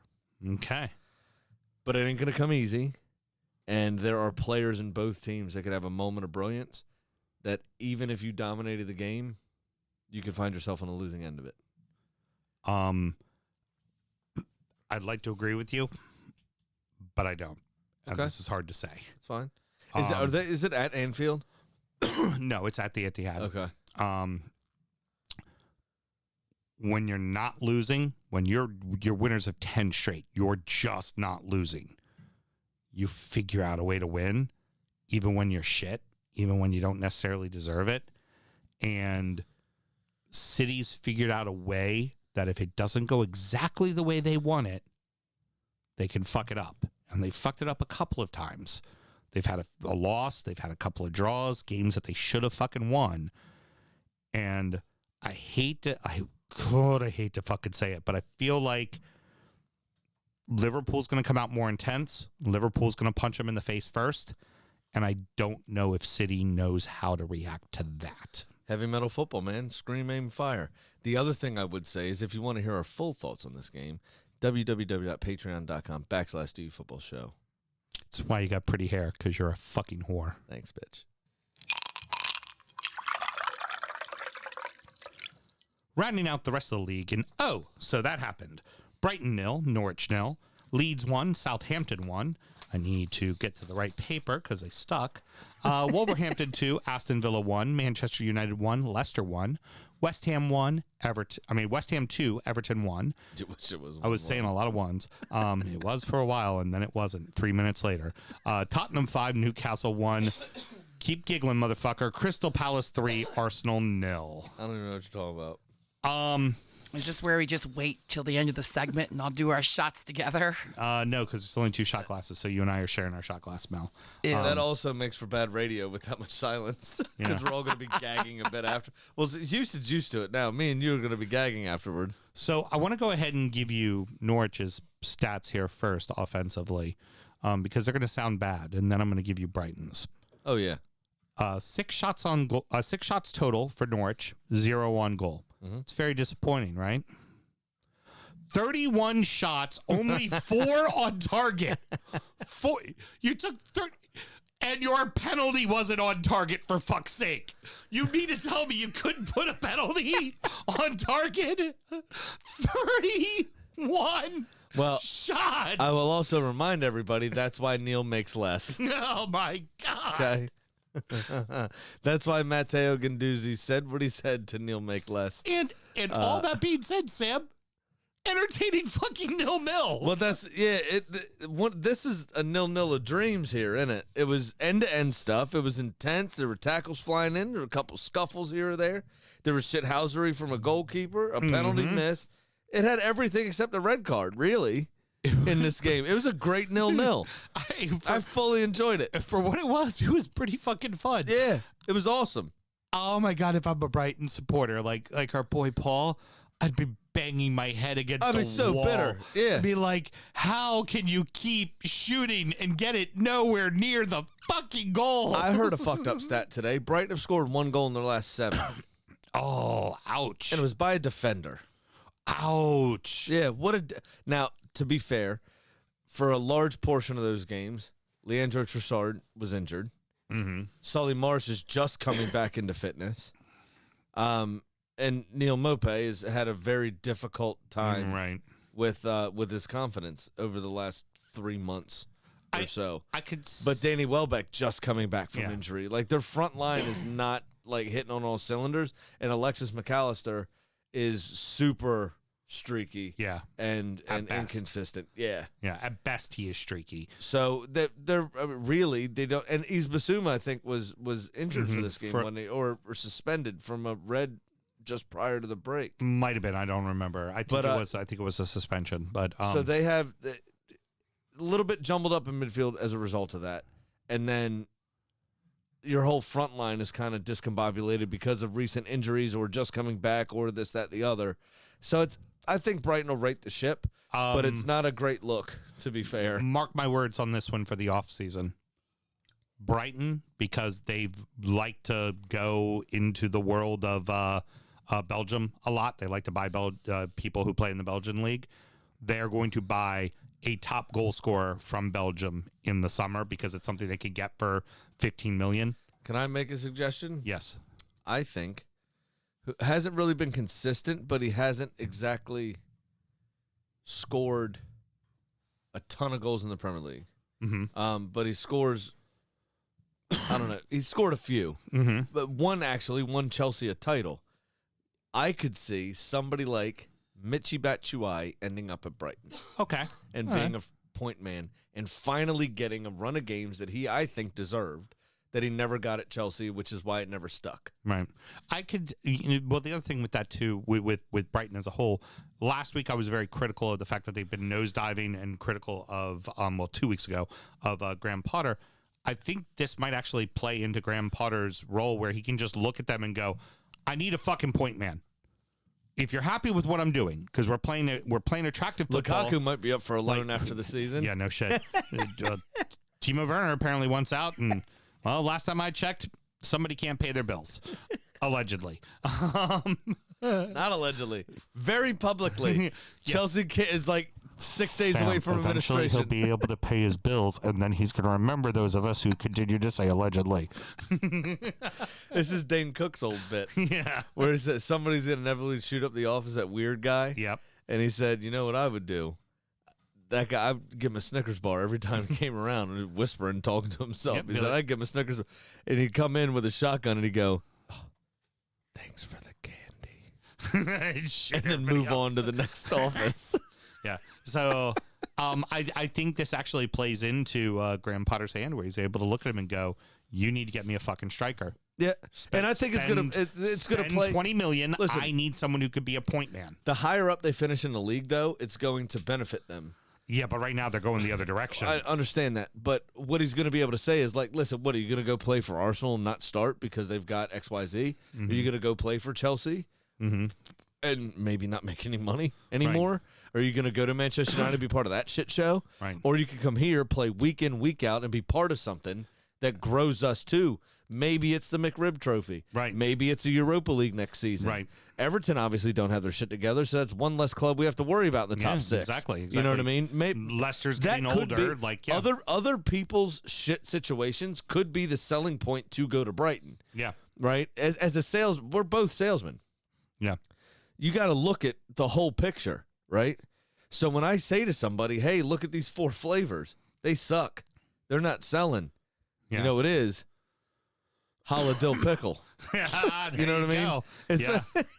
Okay. But it ain't going to come easy, and there are players in both teams that could have a moment of brilliance that even if you dominated the game, you could find yourself on the losing end of it. I'd like to agree with you, but I don't. Okay. This is hard to say. It's fine. Is it at Anfield? No, it's at the Etihad. Okay. When you're not losing, when you're winners of 10 straight, you're just not losing. You figure out a way to win, even when you're shit, even when you don't necessarily deserve it. And City's figured out a way that if it doesn't go exactly the way they want it, they can fuck it up. And they fucked it up a couple of times. They've had a loss. They've had a couple of draws, games that they should have fucking won. And I hate to fucking say it, but I feel like Liverpool's going to come out more intense. Liverpool's going to punch them in the face first. And I don't know if City knows how to react to that. Heavy metal football, man. Scream, aim, fire. The other thing I would say is if you want to hear our full thoughts on this game, www.patreon.com/DUFootballShow. That's why you got pretty hair, because you're a fucking whore. Thanks, bitch. Rounding out the rest of the league, and so that happened. Brighton 0, Norwich 0, Leeds 1, Southampton 1. I need to get to the right paper because they stuck. Wolverhampton 2, Aston Villa 1, Manchester United 1, Leicester 1, West Ham 1, West Ham 2, Everton 1. I was saying a lot of ones. It was for a while, and then it wasn't 3 minutes later. Tottenham 5, Newcastle 1. Keep giggling, motherfucker. Crystal Palace 3, Arsenal 0. I don't even know what you're talking about. Is this where we just wait till the end of the segment and I'll do our shots together? No, because it's only 2 shot glasses, so you and I are sharing our shot glass, Mel. That also makes for bad radio with that much silence, because we're all going to be gagging a bit after. Well, Houston's used to it now. Me and you are going to be gagging afterwards. So I want to go ahead and give you Norwich's stats here first, offensively, because they're going to sound bad, and then I'm going to give you Brighton's. Oh yeah. 6 shots on goal. 6 shots total for Norwich, 0 on goal. Mm-hmm. It's very disappointing, right? 31 shots, only 4 on target. You took 30, and your penalty wasn't on target, for fuck's sake. You mean to tell me you couldn't put a penalty on target? 31 shots. I will also remind everybody that's why Neil makes less. Oh, my God. Okay. That's why Matteo Ganduzzi said what he said to Neil make less. And all that being said, Sam, entertaining fucking 0-0. Well, this is a 0-0 of dreams here, isn't it? It was end-to-end stuff. It was intense. There were tackles flying in. There were a couple scuffles here or there. There was shithousery from a goalkeeper, a penalty miss. It had everything except the red card, really, in this game. It was a great 0-0. I fully enjoyed it. For what it was pretty fucking fun. Yeah, it was awesome. Oh, my God, if I'm a Brighton supporter, like our boy Paul, I'd be banging my head against the wall. I'd be so bitter. Yeah. Be like, how can you keep shooting and get it nowhere near the fucking goal? I heard a fucked up stat today. Brighton have scored 1 goal in their last 7. Oh, ouch. And it was by a defender. Ouch. Yeah, now, to be fair, for a large portion of those games, Leandro Trossard was injured. Mm-hmm. Solly Marsh is just coming back into fitness. And Neil Maupay has had a very difficult time with his confidence over the last 3 months or so. But Danny Welbeck just coming back from injury. Like, their front line is not like hitting on all cylinders, and Alexis McAllister is super streaky. Yeah. And inconsistent. Yeah. Yeah, at best he is streaky. So they're really, they don't, and Yves Bissouma, I think, was injured for this game or suspended from a red just prior to the break. Might have been. I don't remember. I think it was a suspension. But so they have a little bit jumbled up in midfield as a result of that, and then your whole front line is kind of discombobulated because of recent injuries or just coming back or this, that, the other. So I think Brighton will right the ship, but it's not a great look, to be fair. Mark my words on this one for the offseason. Brighton, because they've liked to go into the world of Belgium a lot. They like to buy people who play in the Belgian league. They're going to buy a top goal scorer from Belgium in the summer because it's something they could get for $15 million. Can I make a suggestion? Yes. I think hasn't really been consistent, but he hasn't exactly scored a ton of goals in the Premier League. Mm-hmm. But he scores, I don't know, he scored a few. Mm-hmm. But won Chelsea a title. I could see somebody like Michy Batshuayi ending up at Brighton. Okay. And being a point man and finally getting a run of games that I think deserved, that he never got at Chelsea, which is why it never stuck. Right. Well, the other thing with that, too, with Brighton as a whole, last week I was very critical of the fact that they've been nosediving and critical of, 2 weeks ago, of Graham Potter. I think this might actually play into Graham Potter's role where he can just look at them and go, I need a fucking point man. If you're happy with what I'm doing, because we're playing attractive football. Lukaku might be up for a loan after the season. Yeah, no shit. Timo Werner apparently wants out, and well, last time I checked, somebody can't pay their bills, allegedly. Not allegedly, very publicly. Chelsea is like 6 days away from eventually administration. He'll be able to pay his bills, and then he's going to remember those of us who continue to say allegedly. This is Dane Cook's old bit. Yeah. Where he says somebody's going to inevitably shoot up the office, that weird guy. Yep. And he said, you know what I would do? That guy, I'd give him a Snickers bar every time he came around, and whispering, talking to himself. Yep, he said, I'd give him a Snickers bar. And he'd come in with a shotgun, and he'd go, oh, thanks for the candy. And then move on to the next office. Yeah. So I think this actually plays into Graham Potter's hand, where he's able to look at him and go, you need to get me a fucking striker. Yeah. And I think it's gonna play $20 million. Listen, I need someone who could be a point man. The higher up they finish in the league, though, it's going to benefit them. Yeah, but right now they're going the other direction. I understand that. But what he's going to be able to say is, like, listen, what, are you going to go play for Arsenal and not start because they've got XYZ? Mm-hmm. Are you going to go play for Chelsea and maybe not make any money anymore? Right. Are you going to go to Manchester United and be part of that shit show? Right. Or you can come here, play week in, week out, and be part of something that grows us too. Maybe it's the McRib Trophy. Right. Maybe it's a Europa League next season. Right. Everton obviously don't have their shit together, so that's one less club we have to worry about in the top six. Exactly. You know what I mean? Leicester's that getting could older. Be, other people's shit situations could be the selling point to go to Brighton. Yeah. Right? We're both salesmen. Yeah. You got to look at the whole picture, right? So when I say to somebody, hey, look at these 4 flavors, they suck. They're not selling. Yeah. You know what it is? Holla dill pickle. You know what I mean?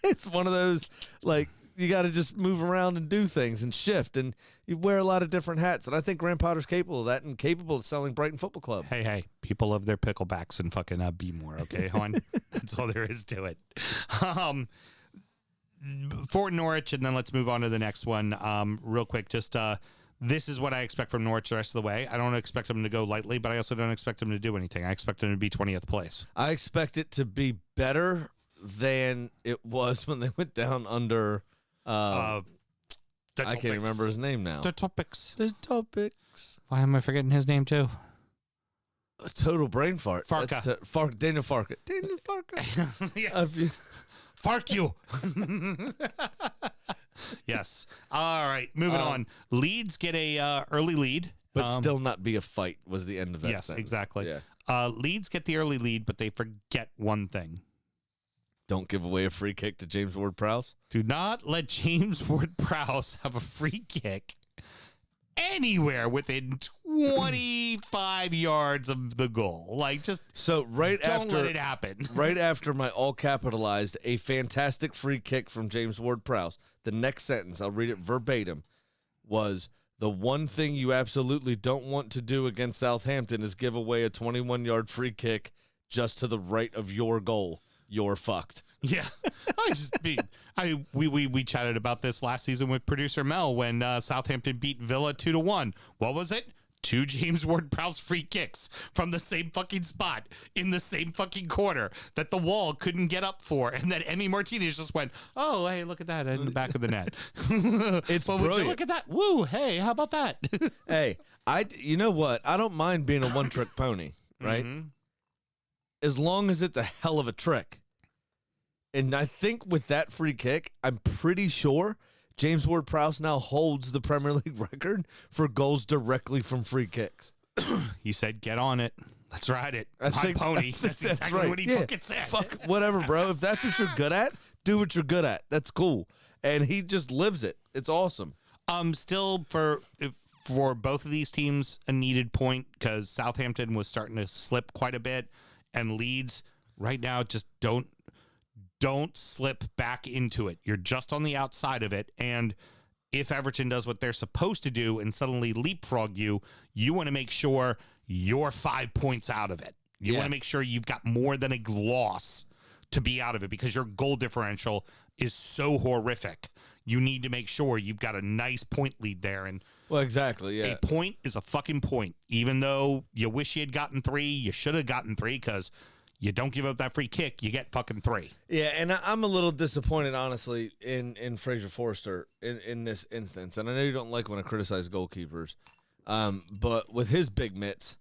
It's one of those, like, you got to just move around and do things and shift, and you wear a lot of different hats. And I think Graham Potter's capable of that and capable of selling Brighton Football Club. Hey, people love their picklebacks and fucking be more, okay, hon? That's all there is to it. For Norwich, and then let's move on to the next one real quick. Just this is what I expect from Norwich the rest of the way. I don't expect them to go lightly, but I also don't expect them to do anything. I expect them to be 20th place. I expect it to be better than it was when they went down under I can't remember his name now. The Topics. Why am I forgetting his name too? A total brain fart. Farka. Daniel Farka. Daniel Farka. Yes. Fark you. Yes. All right. Moving on. Leeds get a early lead. But still not be a fight was the end of that Yes, sentence. exactly. Yeah. Leeds get the early lead, but they forget one thing. Don't give away a free kick to James Ward-Prowse. Do not let James Ward-Prowse have a free kick anywhere within 25 yards of the goal. Like, just don't let it happen. Right after my all capitalized, a fantastic free kick from James Ward-Prowse, the next sentence, I'll read it verbatim, was, the one thing you absolutely don't want to do against Southampton is give away a 21-yard free kick just to the right of your goal. You're fucked. Yeah. We chatted about this last season with producer Mel when Southampton beat Villa 2-1. What was it? 2 James Ward-Prowse free kicks from the same fucking spot in the same fucking corner that the wall couldn't get up for, and then Emi Martinez just went, "Oh, hey, look at that in the back of the net." It's but brilliant. Would you look at that? Woo! Hey, how about that? Hey, you know what? I don't mind being a one-trick pony, right? Mm-hmm. As long as it's a hell of a trick. And I think with that free kick, I'm pretty sure James Ward-Prowse now holds the Premier League record for goals directly from free kicks. He said, "Get on it. Let's ride it. My pony." That's exactly right. what he fucking said. Fuck, whatever, bro. If that's what you're good at, do what you're good at. That's cool. And he just lives it. It's awesome. Still, for both of these teams, a needed point because Southampton was starting to slip quite a bit, and Leeds right now just don't slip back into it. You're just on the outside of it, and if Everton does what they're supposed to do and suddenly leapfrog you, you want to make sure you're 5 points out of it. You want to make sure you've got more than a loss to be out of it because your goal differential is so horrific. You need to make sure you've got a nice point lead there. And well, exactly, yeah. A point is a fucking point. Even though you wish you had gotten 3, you should have gotten 3 because you don't give up that free kick, you get fucking 3. Yeah, and I'm a little disappointed, honestly, in Fraser Forster in this instance. And I know you don't like when I criticize goalkeepers, but with his big mitts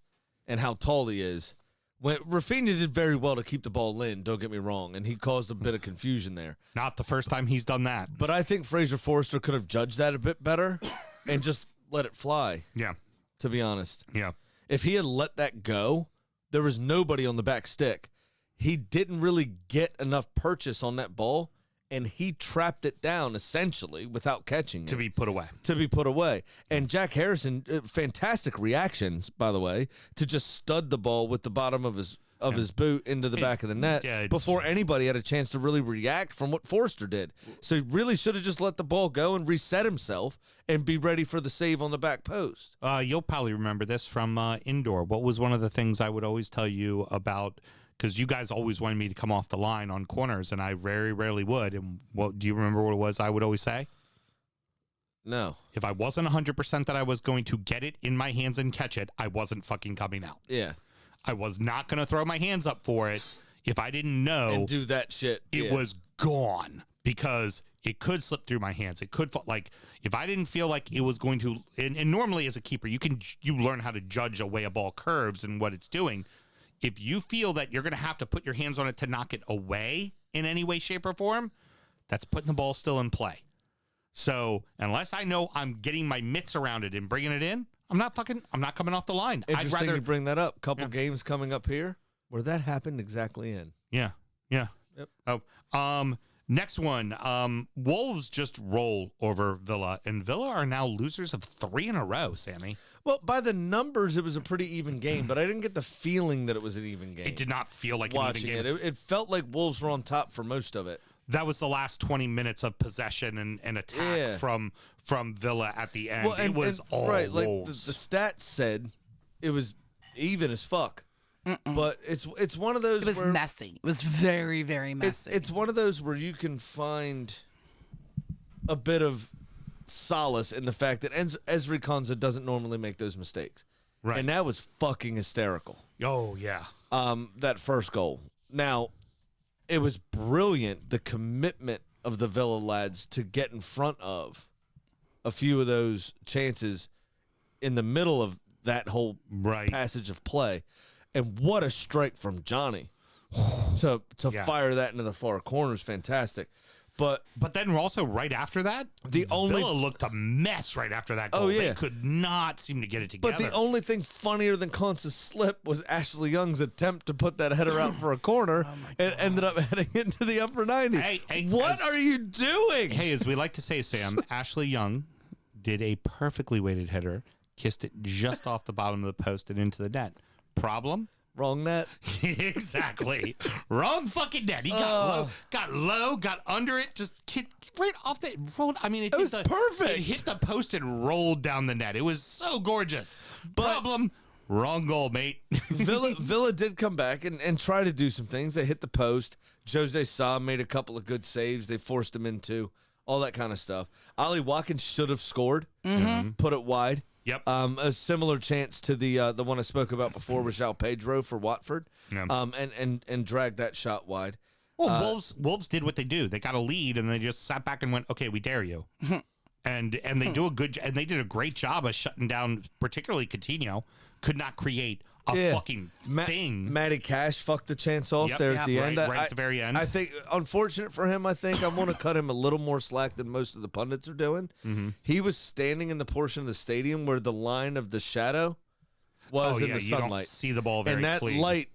and how tall he is, when Rafinha did very well to keep the ball in, don't get me wrong, and he caused a bit of confusion there. Not the first time he's done that. But I think Fraser Forster could have judged that a bit better and just let it fly. Yeah. To be honest. Yeah. If he had let that go, there was nobody on the back stick. He didn't really get enough purchase on that ball, and he trapped it down, essentially, without catching it. To be put away. And Jack Harrison, fantastic reactions, by the way, to just stud the ball with the bottom of his boot into the back of the net before anybody had a chance to really react from what Forster did. So he really should have just let the ball go and reset himself and be ready for the save on the back post. You'll probably remember this from indoor. What was one of the things I would always tell you about, because you guys always wanted me to come off the line on corners, and I very rarely would. And what do you remember what it was I would always say? No. If I wasn't 100% that I was going to get it in my hands and catch it, I wasn't fucking coming out. Yeah. I was not going to throw my hands up for it if I didn't know. And do that shit. It was gone because it could slip through my hands. It could, like, if I didn't feel like it was going to, and normally as a keeper, you learn how to judge a way a ball curves and what it's doing. If you feel that you're going to have to put your hands on it to knock it away in any way, shape, or form, that's putting the ball still in play. So unless I know I'm getting my mitts around it and bringing it in, I'm not coming off the line. Interesting I'd rather you bring that up. Couple games coming up here where that happened exactly in. Yeah. Yep. Oh, next one. Wolves just roll over Villa, and Villa are now losers of 3 in a row, Sammy. Well, by the numbers, it was a pretty even game, but I didn't get the feeling that it was an even game. It did not feel like watching an even game. It felt like Wolves were on top for most of it. That was the last 20 minutes of possession and attack from Villa at the end. Well, it was all right, Wolves. Like the stats said it was even as fuck. But it's one of those. It was messy. It was very, very messy. It's one of those where you can find a bit of solace in the fact that Ezri Konsa doesn't normally make those mistakes. Right. And that was fucking hysterical. Oh, yeah. That first goal. Now, it was brilliant, the commitment of the Villa lads to get in front of a few of those chances in the middle of that whole passage of play. And what a strike from Johnny to fire that into the far corner is fantastic. But then also right after that, Villa looked a mess right after that goal. Oh, yeah. They could not seem to get it together. But the only thing funnier than Konsa's slip was Ashley Young's attempt to put that header out for a corner and ended up heading into the upper 90s. Hey, what are you doing? Hey, as we like to say, Sam, Ashley Young did a perfectly weighted header, kissed it just off the bottom of the post and into the net. Problem? Wrong net. Exactly. Wrong fucking net. He got low, got under it, just right off the rolled. I mean, it was perfect. It hit the post and rolled down the net. It was so gorgeous. Problem? Wrong goal, mate. Villa did come back and try to do some things. They hit the post. Jose Sa made a couple of good saves. They forced him into all that kind of stuff. Ollie Watkins should have scored. Put it wide. Yep. A similar chance to the one I spoke about before with João Pedro for Watford. Yeah. And dragged that shot wide. Well, Wolves did what they do. They got a lead and they just sat back and went, "Okay, we dare you." and they they did a great job of shutting down, particularly Coutinho. Could not create a fucking thing. Matty Cash fucked the chance off there at the end. Right at the very end. I think, unfortunate for him, I want to cut him a little more slack than most of the pundits are doing. He was standing in the portion of the stadium where the line of the shadow was in the sunlight. You don't see the ball very clean. And that light,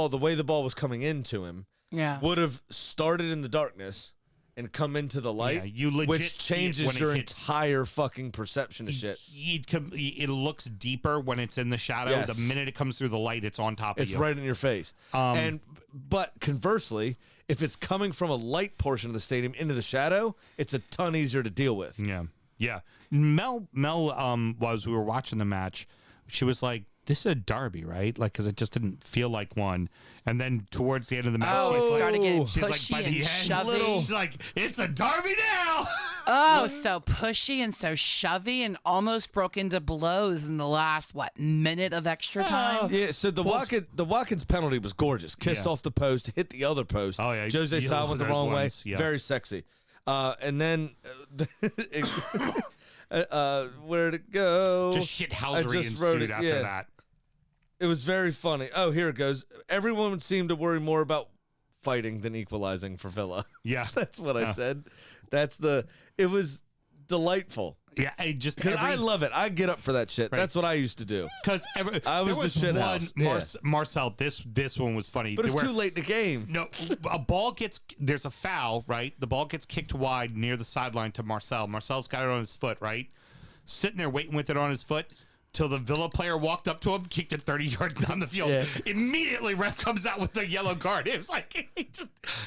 the way the ball was coming into him, would have started in the darkness and come into the light, which changes your entire fucking perception of shit. It looks deeper when it's in the shadow. Yes. The minute it comes through the light, it's on top of you. It's right in your face. But conversely, if it's coming from a light portion of the stadium into the shadow, it's a ton easier to deal with. Yeah. Mel, while we were watching the match, she was like, "This is a derby, right?" Like, because it just didn't feel like one. And then towards the end of the match, she's like, by the end, she's like, "It's a derby now." So pushy and so shovey and almost broke into blows in the last, minute of extra time? Yeah, so the Watkins penalty was gorgeous. Kissed off the post, hit the other post. Oh, yeah. Jose Sa went the wrong way. Yeah. Very sexy. And then... where'd it go? Just shithousery ensued after that. It was very funny. Oh, here it goes. Everyone seemed to worry more about fighting than equalizing for Villa. Yeah. That's what I said. It was delightful. Yeah, I love it. I get up for that shit. Right. That's what I used to do. Because I was the shit house. Marcel, this one was funny. But it's too late in the game. No, there's a foul, right? The ball gets kicked wide near the sideline to Marcel. Marcel's got it on his foot, right? Sitting there waiting with it on his foot till the Villa player walked up to him, kicked it 30 yards down the field. Yeah. Immediately, ref comes out with the yellow card. It was like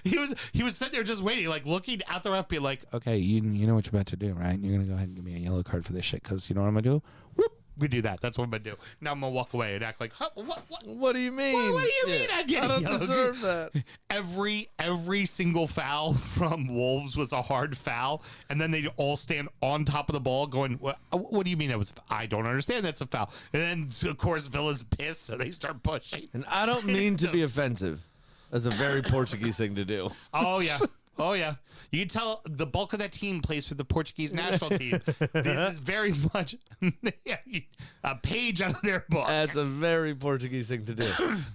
he was sitting there just waiting, like looking at the ref, be like, "Okay, you know what you're about to do, right? You're gonna go ahead and give me a yellow card for this shit, because you know what I'm gonna do? Whoop, we do that. That's what I'm gonna do. Now I'm gonna walk away and act like, what do you mean? What do you mean? I don't deserve that. Every single foul from Wolves was a hard foul, and then they'd all stand on top of the ball, going, "What do you mean that was? I don't understand. That's a foul." And then of course Villa's pissed, so they start pushing. And I don't mean to be offensive. That's a very Portuguese thing to do. Oh yeah, Oh, yeah. You can tell the bulk of that team plays for the Portuguese national team. This is very much a page out of their book. That's a very Portuguese thing to do.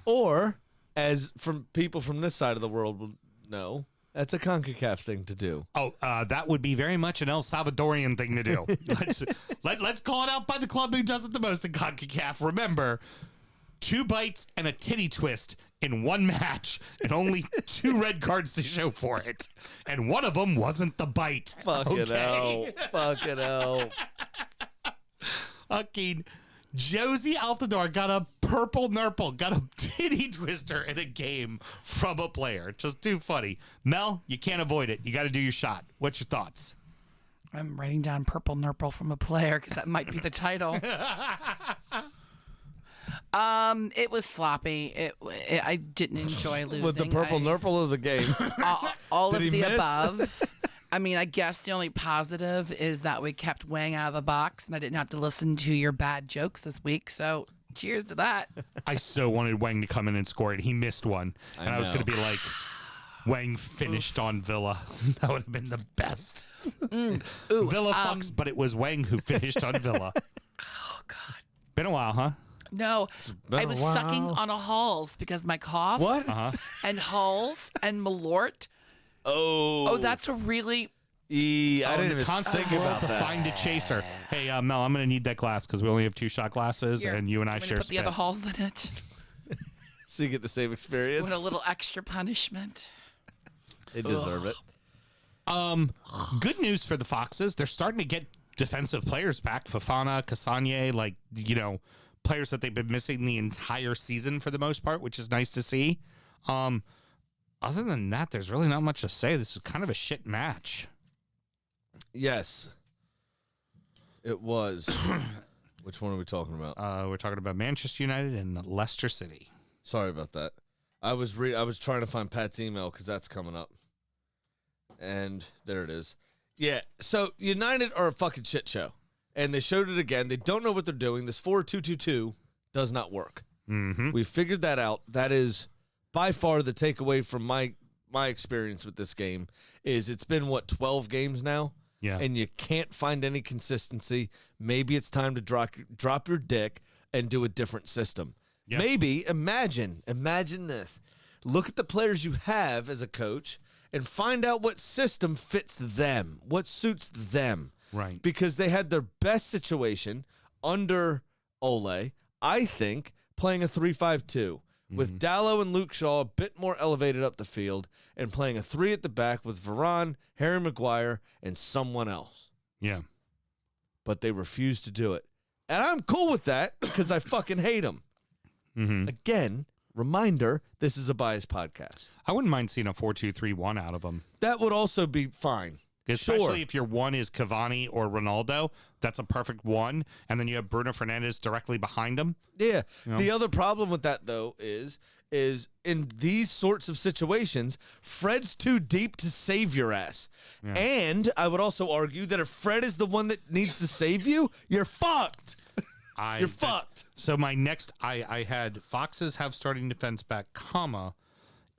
Or, as from people from this side of the world will know, that's a CONCACAF thing to do. Oh, that would be very much an El Salvadorian thing to do. Let's call it out by the club who does it the most in CONCACAF. Remember, 2 bites and a titty twist in one match, and only 2 red cards to show for it. And one of them wasn't the bite. Fucking hell. Fucking hell. Fucking Josie Altidore got a purple nurple, got a titty twister in a game from a player. Just too funny. Mel, you can't avoid it. You got to do your shot. What's your thoughts? I'm writing down purple nurple from a player because that might be the title. It was sloppy. I didn't enjoy losing. With the purple nurple of the game. All of Did he the miss? above. I mean, I guess the only positive is that we kept Wang out of the box, and I didn't have to listen to your bad jokes this week. So, cheers to that. I so wanted Wang to come in and score it. He missed one, and I was know. going to be like, Wang finished on Villa. That would have been the best. Ooh, Villa fucks, but it was Wang who finished on Villa. Oh God. Been a while, huh? No, been I a was while. sucking on a Halls because my cough. What? And Halls and Malort. Oh, That's a really. I didn't the even constant think world about to that. find a chaser. Hey, Mel, I'm going to need that glass because we only have 2 shot glasses, Here, and you and I I'm gonna share put the other spit. Halls in it. So you get the same experience. With a little extra punishment. They deserve it. Good news for the Foxes. They're starting to get defensive players back. Fofana, Cassagna, players that they've been missing the entire season for the most part, which is nice to see. Other than that, there's really not much to say. This is kind of a shit match. Yes. It was. Which one are we talking about? We're talking about Manchester United and Leicester City. Sorry about that. I was trying to find Pat's email because that's coming up. And there it is. Yeah, so United are a fucking shit show. And they showed it again. They don't know what they're doing. This 4-2-2-2 does not work. Mm-hmm. We figured that out. That is by far the takeaway from my experience with this game is it's been, 12 games now? Yeah. And you can't find any consistency. Maybe it's time to drop your dick and do a different system. Yeah. Maybe, imagine this. Look at the players you have as a coach and find out what system fits them, what suits them. Right. Because they had their best situation under Ole, I think, playing a 3-5-2 with Dallow and Luke Shaw a bit more elevated up the field and playing a 3 at the back with Varane, Harry Maguire, and someone else. Yeah. But they refused to do it. And I'm cool with that because I fucking hate them. Mm-hmm. Again, reminder, this is a biased podcast. I wouldn't mind seeing a 4-2-3-1 out of them. That would also be fine. Especially if your one is Cavani or Ronaldo. That's a perfect one. And then you have Bruno Fernandes directly behind him. Yeah. You know? The other problem with that, though, is in these sorts of situations, Fred's too deep to save your ass. Yeah. And I would also argue that if Fred is the one that needs to save you, you're fucked. You're fucked. So my next, I had Foxes have starting defense back, comma,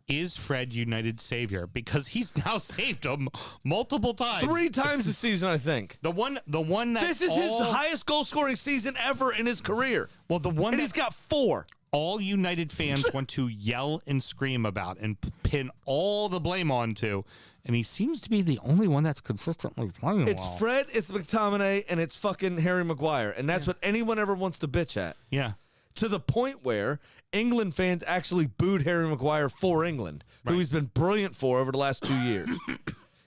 is Fred United savior? Because he's now saved him multiple times. 3 times this season, I think. The one that This is his highest goal-scoring season ever in his career. Well, the one And that he's got 4. all United fans want to yell and scream about and pin all the blame onto, and he seems to be the only one that's consistently playing It's well. Fred, it's McTominay, and it's fucking Harry Maguire. And that's what anyone ever wants to bitch at. Yeah. To the point where England fans actually booed Harry Maguire for England, who he's been brilliant for over the last 2 years.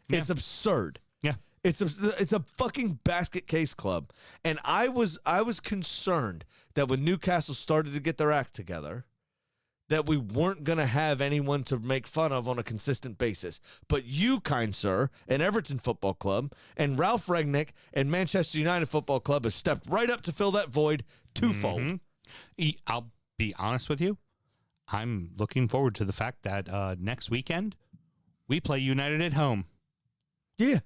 It's absurd. Yeah. It's a fucking basket case club. And I was concerned that when Newcastle started to get their act together, that we weren't going to have anyone to make fun of on a consistent basis. But you, kind sir, and Everton Football Club, and Ralph Rangnick, and Manchester United Football Club have stepped right up to fill that void twofold. Mm-hmm. I'll be honest with you. I'm looking forward to the fact that next weekend we play United at home. Yeah.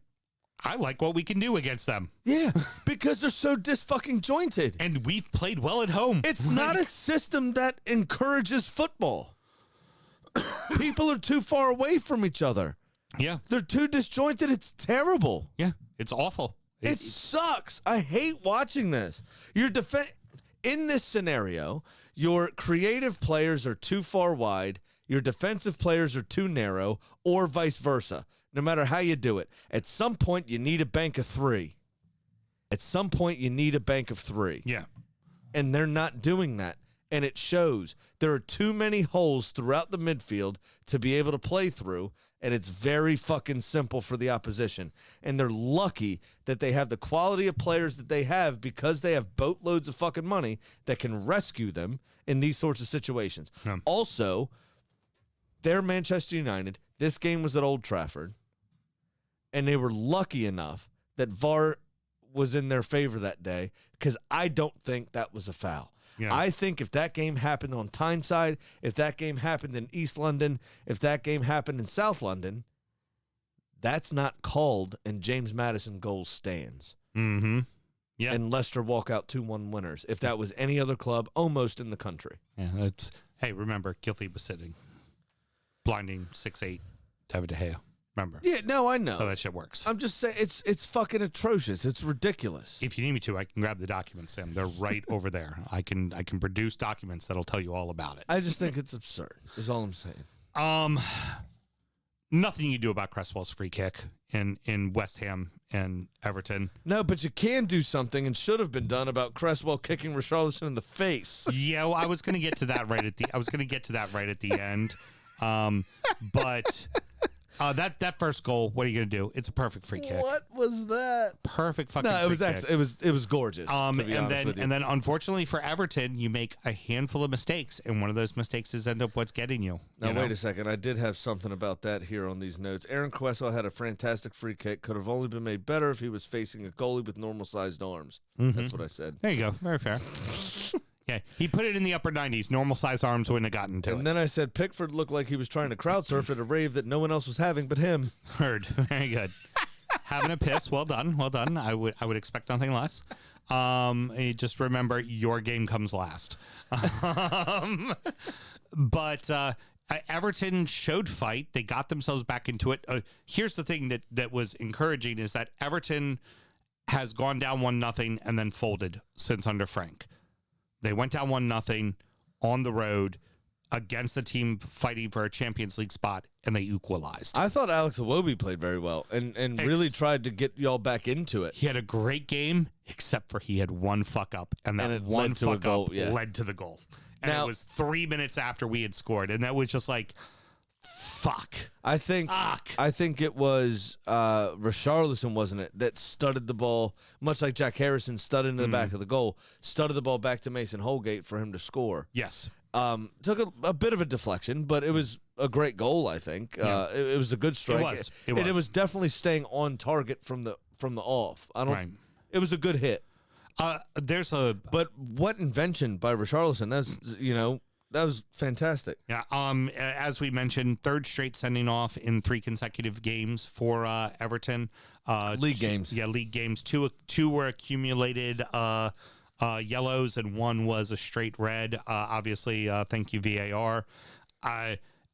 I like what we can do against them. Yeah, because they're so dis-fucking jointed. And we've played well at home. It's not a system that encourages football. People are too far away from each other. Yeah. They're too disjointed. It's terrible. Yeah. It's awful. It sucks. I hate watching this. In this scenario, your creative players are too far wide, your defensive players are too narrow, or vice versa. No matter how you do it, at some point you need a bank of three. Yeah. And they're not doing that. And it shows. There are too many holes throughout the midfield to be able to play through, and it's very fucking simple for the opposition. And they're lucky that they have the quality of players that they have because they have boatloads of fucking money that can rescue them in these sorts of situations. Yeah. Also, they're Manchester United. This game was at Old Trafford, and they were lucky enough that VAR was in their favor that day because I don't think that was a foul. Yeah. I think if that game happened on Tyneside, if that game happened in East London, if that game happened in South London, that's not called, and James Maddison goal stands. Mm-hmm. Yeah. And Leicester walk out 2-1 winners. If that was any other club almost in the country. Yeah. Hey, remember, Gylfi was sitting. Blinding 6'8", David De Gea. Remember? Yeah, no, I know. So that shit works. I'm just saying it's fucking atrocious. It's ridiculous. If you need me to, I can grab the documents, Sam. They're right over there. I can produce documents that'll tell you all about it. I just think it's absurd, is all I'm saying. Nothing you do about Cresswell's free kick in West Ham and Everton. No, but you can do something and should have been done about Cresswell kicking Richarlison in the face. Yeah, well, I was going to get to that right at the end. But that first goal, what are you going to do? It's a perfect free kick. What was that? Perfect fucking No, it was free excellent. kick. It was gorgeous. To be honest with you. And then unfortunately for Everton, you make a handful of mistakes, and one of those mistakes is end up what's getting you. Now, wait a second. I did have something about that here on these notes. Aaron Cresswell had a fantastic free kick. Could have only been made better if he was facing a goalie with normal-sized arms. Mm-hmm. That's what I said. There you go. Very fair. Yeah, he put it in the upper 90s. Normal-sized arms wouldn't have gotten to it. And then I said Pickford looked like he was trying to crowd surf at a rave that no one else was having but him. Heard. Very good. Having a piss. Well done. Well done. I would expect nothing less. You just remember your game comes last. But Everton showed fight. They got themselves back into it. Here's the thing that was encouraging is that Everton has gone down 1-0 and then folded since under Frank. They went down 1-0 on the road against a team fighting for a Champions League spot, and they equalized. I thought Alex Iwobi played very well and really tried to get y'all back into it. He had a great game, except for he had one fuck up, and that it one led to a fuck goal, up yeah. led to the goal. And Now- it was 3 minutes after we had scored, and that was just like, fuck. I think it was Richarlison, wasn't it, that studded the ball, much like Jack Harrison studded into the back of the goal, studded the ball back to Mason Holgate for him to score. Yes. Took a bit of a deflection, but it was a great goal, I think. Yeah. It was a good strike. It was. And it was definitely staying on target from the off. Right. It was a good hit. But what invention by Richarlison? That was fantastic. yeah. As we mentioned, third straight sending off in 3 consecutive games for Everton. League games. Yeah, league games. Two were accumulated yellows, and one was a straight red. Obviously, thank you VAR.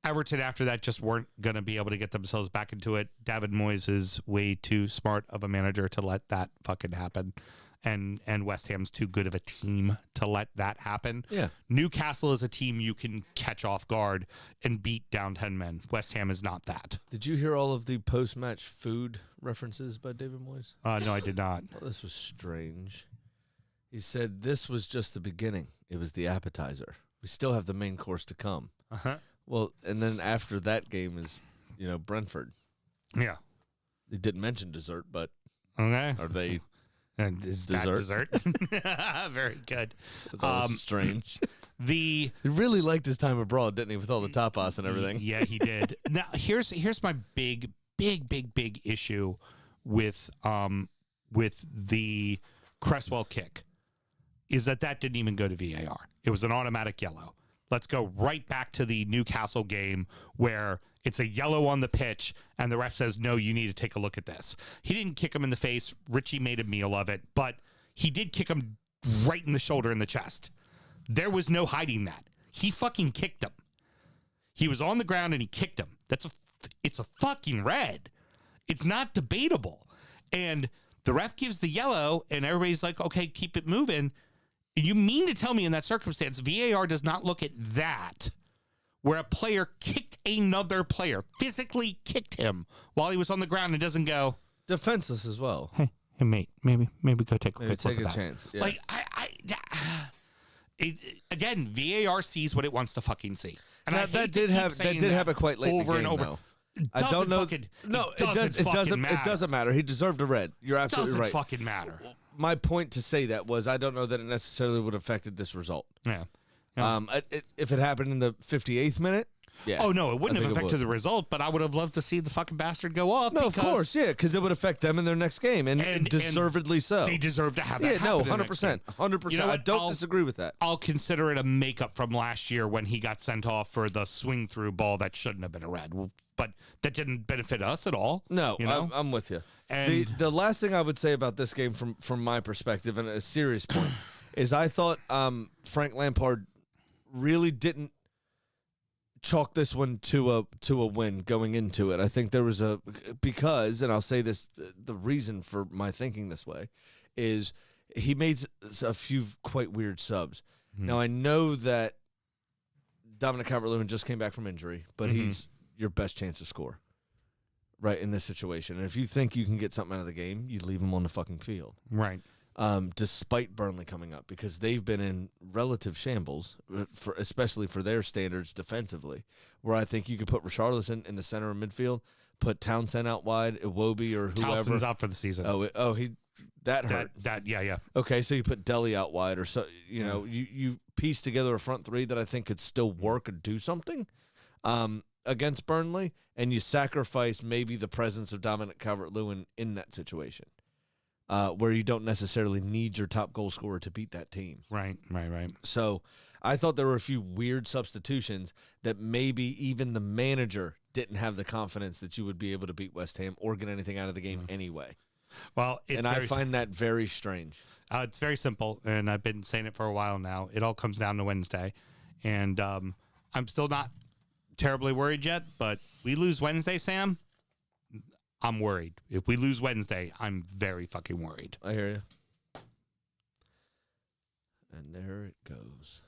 Everton after that just weren't going to be able to get themselves back into it. David Moyes is way too smart of a manager to let that fucking happen. And West Ham's too good of a team to let that happen. Yeah. Newcastle is a team you can catch off guard and beat down 10 men. West Ham is not that. Did you hear all of the post-match food references by David Moyes? No, I did not. Oh, this was strange. He said this was just the beginning. It was the appetizer. We still have the main course to come. Uh-huh. Well, and then after that game is, Brentford. Yeah. They didn't mention dessert, but Okay. are they... And is Dessert? that dessert? Very good. That was strange. He really liked his time abroad, didn't he, with all the tapas and everything? Yeah, he did. Now, here's my big issue with the Cresswell kick is that didn't even go to VAR. It was an automatic yellow. Let's go right back to the Newcastle game where it's a yellow on the pitch and the ref says, no, you need to take a look at this. He didn't kick him in the face. Richie made a meal of it, but he did kick him right in the shoulder and the chest. There was no hiding that. He fucking kicked him. He was on the ground and he kicked him. That's a it's a fucking red. It's not debatable. And the ref gives the yellow, and everybody's like, okay, keep it moving. And you mean to tell me in that circumstance, VAR does not look at that, where a player kicked another player, physically kicked him while he was on the ground, and doesn't go defenseless as well. Hey, mate, maybe go take a quick look take at a that. chance. Yeah. Like again, VAR sees what it wants to fucking see, and that did happen quite late over in the game, and over. though. I don't know. It doesn't matter. He deserved a red. You're absolutely right. It doesn't fucking matter. My point to say that was I don't know that it necessarily would have affected this result. Yeah. If it happened in the 58th minute, yeah. Oh, no, it wouldn't have affected the result, but I would have loved to see the fucking bastard go off. No, of course, yeah, because it would affect them in their next game, and deservedly so. They deserve to have that happen. Yeah, no, 100%. 100%. You know I don't disagree with that. I'll consider it a makeup from last year when he got sent off for the swing-through ball that shouldn't have been a red, but that didn't benefit us at all. No, you know? I'm with you. And the last thing I would say about this game from my perspective, and a serious point, is I thought Frank Lampard really didn't chalk this one to a win going into it. I think there was because, and I'll say this, the reason for my thinking this way is he made a few quite weird subs. Mm-hmm. Now, I know that Dominic Calvert-Lewin just came back from injury, but he's your best chance to score right in this situation. And if you think you can get something out of the game, you leave him on the fucking field. Right. Despite Burnley coming up, because they've been in relative shambles, especially for their standards defensively, where I think you could put Richarlison in the center of midfield, put Townsend out wide, Iwobi or whoever. Townsend's out for the season. That hurt. Yeah. Okay, so you put Dele out wide, or so you piece together a front three that I think could still work and do something against Burnley, and you sacrifice maybe the presence of Dominic Calvert-Lewin in that situation. Where you don't necessarily need your top goal scorer to beat that team. Right. So I thought there were a few weird substitutions that maybe even the manager didn't have the confidence that you would be able to beat West Ham or get anything out of the game anyway. Well, I find that very strange. It's very simple, and I've been saying it for a while now. It all comes down to Wednesday, and I'm still not terribly worried yet, but we lose Wednesday, Sam, I'm worried. If we lose Wednesday, I'm very fucking worried. I hear you. And there it goes.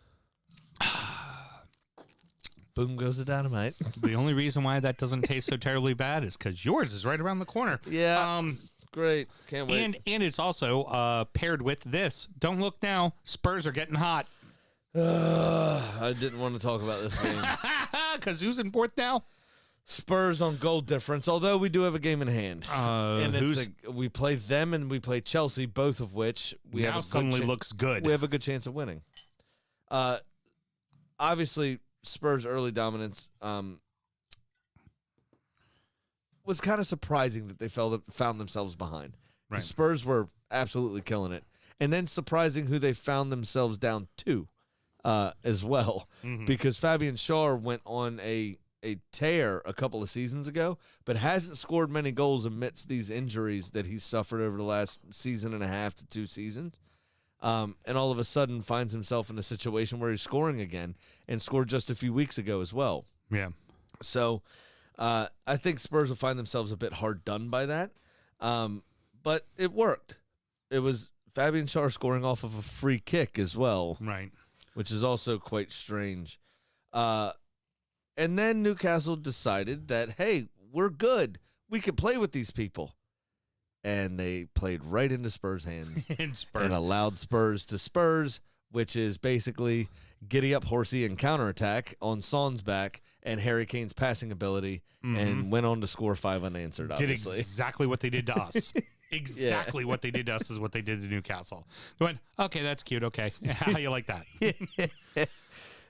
Boom goes the dynamite. The only reason why that doesn't taste so terribly bad is because yours is right around the corner. Yeah. Great. Can't wait. And it's also paired with this. Don't look now. Spurs are getting hot. I didn't want to talk about this game. Because who's in fourth now? Spurs on goal difference, although we do have a game in hand. And we play them and we play Chelsea, both of which we now have suddenly looks good. We have a good chance of winning. Obviously, Spurs' early dominance was kind of surprising that they found themselves behind. Right. The Spurs were absolutely killing it. And then surprising who they found themselves down to as well. Mm-hmm. Because Fabian Schär went on a tear a couple of seasons ago, but hasn't scored many goals amidst these injuries that he's suffered over the last season and a half to 2 seasons. And all of a sudden finds himself in a situation where he's scoring again and scored just a few weeks ago as well. Yeah. So I think Spurs will find themselves a bit hard done by that. But it worked. It was Fabian Schär scoring off of a free kick as well. Right. Which is also quite strange. And then Newcastle decided that, hey, we're good. We can play with these people. And they played right into Spurs' hands and allowed Spurs to Spurs, which is basically giddy up Horsey and counterattack on Son's back and Harry Kane's passing ability, and went on to score 5 unanswered, obviously. Did exactly what they did to us. Exactly what they did to us is what they did to Newcastle. They went, okay, that's cute. Okay. How you like that?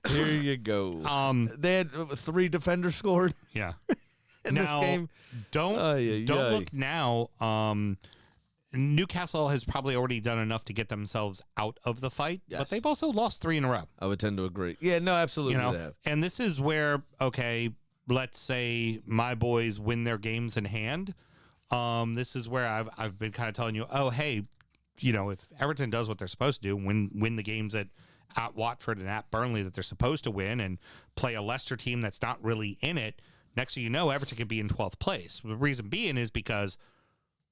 Here you go. They had 3 defenders scored. Yeah. In this game. Don't look now. Newcastle has probably already done enough to get themselves out of the fight, but they've also lost 3 in a row. I would tend to agree. Yeah, no, absolutely. They have. And this is where, okay, let's say my boys win their games in hand. This is where I've been kind of telling you, oh, hey, if Everton does what they're supposed to do, win the games at Watford and at Burnley that they're supposed to win, and play a Leicester team that's not really in it, Next thing you know, Everton could be in 12th place. The reason being is because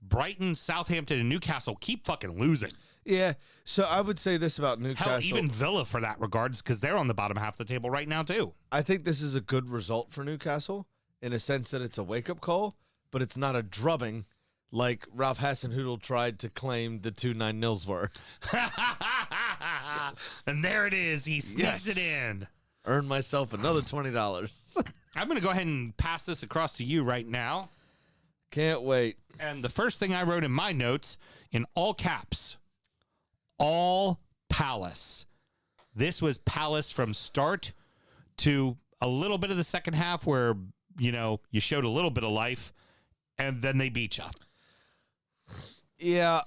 Brighton, Southampton, and Newcastle keep fucking losing. Yeah, so I would say this about Newcastle. Hell, even Villa for that regards, because they're on the bottom half of the table right now, too. I think this is a good result for Newcastle in a sense that it's a wake-up call, but it's not a drubbing like Ralph Hasenhüttl tried to claim the 2-9 nils were. And there it is. He sneaks it in. Earned myself another $20. I'm going to go ahead and pass this across to you right now. Can't wait. And the first thing I wrote in my notes, in all caps, all Palace. This was Palace from start to a little bit of the second half where, you know, you showed a little bit of life, and then they beat you. Yeah.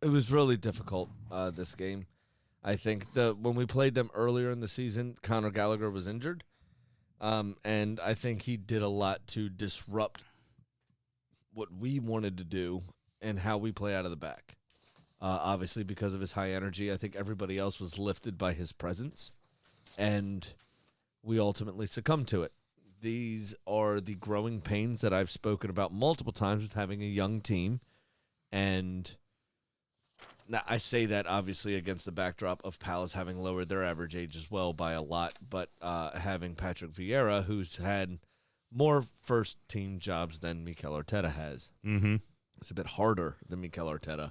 It was really difficult, this game. I think when we played them earlier in the season, Conor Gallagher was injured. And I think he did a lot to disrupt what we wanted to do and how we play out of the back. Obviously, because of his high energy, I think everybody else was lifted by his presence, and we ultimately succumbed to it. These are the growing pains that I've spoken about multiple times with having a young team, and now I say that obviously against the backdrop of Palace having lowered their average age as well by a lot, but having Patrick Vieira, who's had more first-team jobs than Mikel Arteta has. Mm-hmm. It's a bit harder than Mikel Arteta.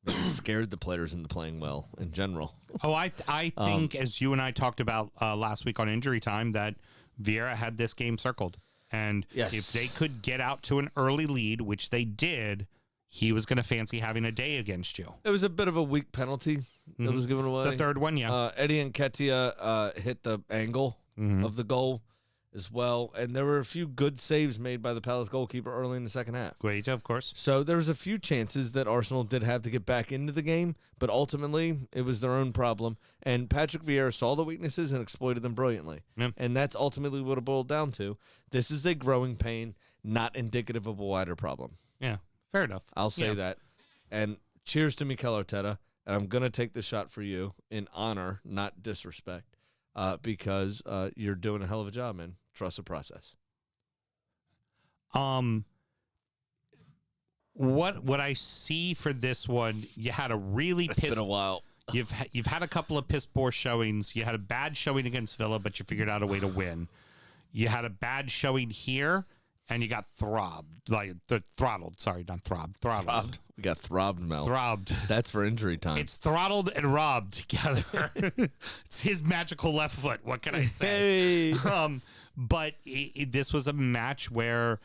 Maybe scared the players into playing well in general. Oh, I think, as you and I talked about last week on Injury Time, that Vieira had this game circled. And if they could get out to an early lead, which they did, he was going to fancy having a day against you. It was a bit of a weak penalty that was given away. The third one, yeah. Eddie Nketiah hit the angle of the goal as well. And there were a few good saves made by the Palace goalkeeper early in the second half. Great, of course. So there was a few chances that Arsenal did have to get back into the game, but ultimately it was their own problem. And Patrick Vieira saw the weaknesses and exploited them brilliantly. Yeah. And that's ultimately what it boiled down to. This is a growing pain, not indicative of a wider problem. Yeah, fair enough. I'll say that. And cheers to Mikel Arteta. And I'm going to take the shot for you in honor, not disrespect, because you're doing a hell of a job, man. Trust the process. What I see for this one, you had a really It's been a while. You've had a couple of piss poor showings. You had a bad showing against Villa, but you figured out a way to win. You had a bad showing here, and you got throttled. Sorry, not throbbed. Throttled. We got throbbed, Mel. Throbbed. That's for injury time. It's throttled and robbed together. It's his magical left foot. What can I say? Hey. But this was a match where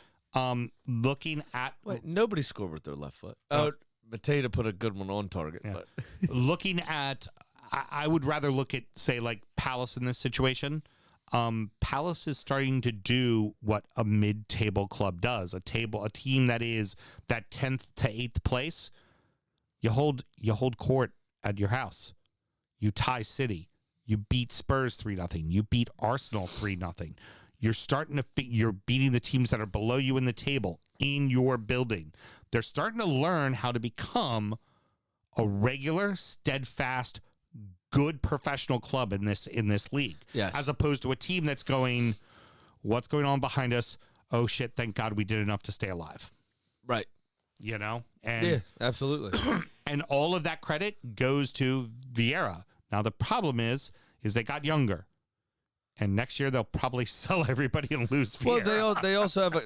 looking at... Wait, nobody scored with their left foot. Oh, Mateta put a good one on target. Yeah. But looking at... I would rather look at, say, like Palace in this situation. Palace is starting to do what a mid-table club does. A team that is that 10th to 8th place. You hold court at your house. You tie City. You beat Spurs 3-0. You beat Arsenal 3-0. You're starting to you're beating the teams that are below you in the table in your building. They're starting to learn how to become a regular, steadfast, good professional club in this league. Yes. As opposed to a team that's going, what's going on behind us? Oh shit, thank God we did enough to stay alive. right. You know? And Yeah, absolutely. and all of that credit goes to Vieira. Now the problem is they got younger. And next year they'll probably sell everybody and lose Vieira. Well,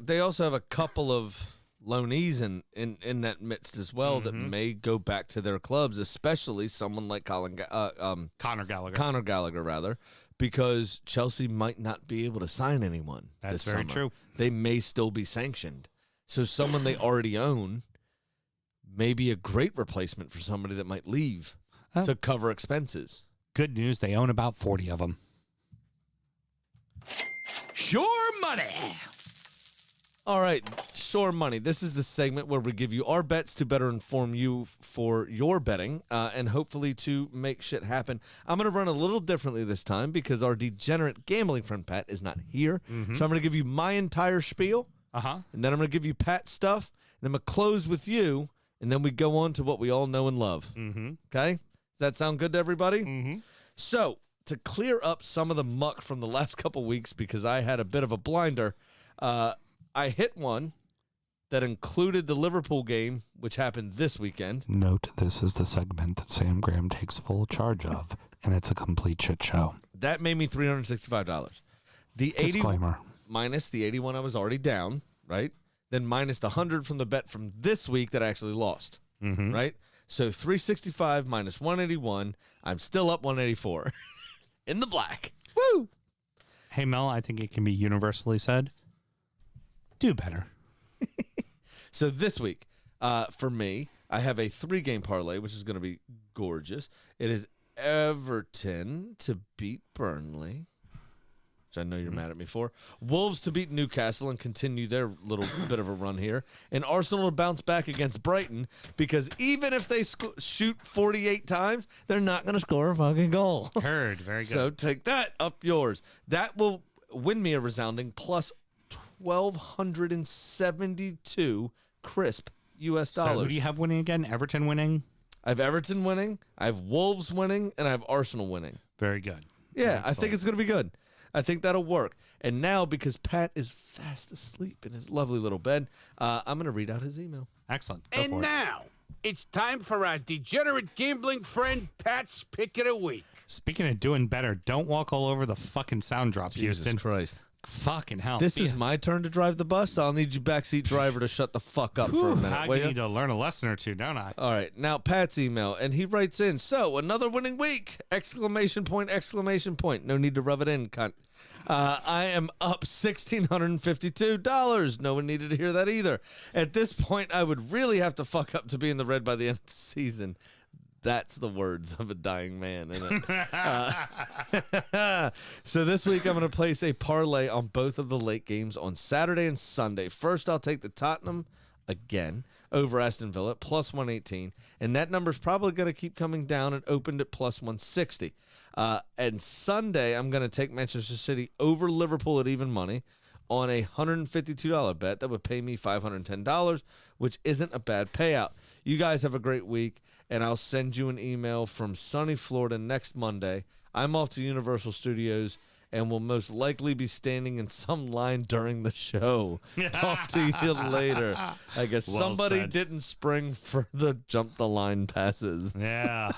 they also have a couple of loanees in that midst as well that may go back to their clubs, especially someone like Conor Gallagher. Conor Gallagher, rather, because Chelsea might not be able to sign anyone. That's this very summer. true. They may still be sanctioned. So someone they already own may be a great replacement for somebody that might leave to cover expenses. Good news, they own about 40 of them. Sure money. All right, Sure Money. This is the segment where we give you our bets to better inform you for your betting and hopefully to make shit happen. I'm going to run a little differently this time because our degenerate gambling friend Pat is not here. So I'm going to give you my entire spiel, and then I'm going to give you Pat's stuff, and then I'm going to close with you, and then we go on to what we all know and love. Okay? Does that sound good to everybody? So, to clear up some of the muck from the last couple weeks because I had a bit of a blinder, I hit one that included the Liverpool game, which happened this weekend. Note, this is the segment that Sam Graham takes full charge of, and it's a complete shit show. That made me $365. The 80 Disclaimer. minus the 81 I was already down, right? Then minus the 100 from the bet from this week that I actually lost, right? So 365 minus 181, I'm still up 184 in the black. Woo! Hey, Mel, I think it can be universally said, do better. So this week, for me, I have a 3-game parlay, which is going to be gorgeous. It is Everton to beat Burnley, which I know you're mad at me for. Wolves to beat Newcastle and continue their little bit of a run here. And Arsenal to bounce back against Brighton because even if they shoot 48 times, they're not going to score a fucking goal. Heard. Very good. So take that up yours. That will win me a resounding plus 1,272 crisp U.S. dollars. So who do you have winning again? Everton winning? I have Everton winning, I have Wolves winning, and I have Arsenal winning. Very good. Yeah, Excellent. I think it's going to be good. I think that'll work. And now, because Pat is fast asleep in his lovely little bed, I'm going to read out his email. Excellent. Go And for it. now, it's time for our degenerate gambling friend Pat's Pick of the Week. Speaking of doing better, don't walk all over the fucking sound drop, Houston. Christ. Fucking hell. This is my turn to drive the bus. I'll need you backseat driver to shut the fuck up for a minute, I will ya? need to learn a lesson or two, don't I? All right, now Pat's email, and he writes in, so, another winning week! Exclamation point, exclamation point. No need to rub it in, cunt. I am up $1,652. No one needed to hear that either. At this point, I would really have to fuck up to be in the red by the end of the season. That's the words of a dying man, isn't it? So this week, I'm going to place a parlay on both of the late games on Saturday and Sunday. First, I'll take the Tottenham again over Aston Villa at plus 118, and that number's probably going to keep coming down. It opened at plus 160. And Sunday, I'm going to take Manchester City over Liverpool at even money on a $152 bet that would pay me $510, which isn't a bad payout. You guys have a great week, and I'll send you an email from sunny Florida next Monday. I'm off to Universal Studios and will most likely be standing in some line during the show. Talk to you later. I guess Well somebody said. didn't spring for the jump the line passes. Yeah.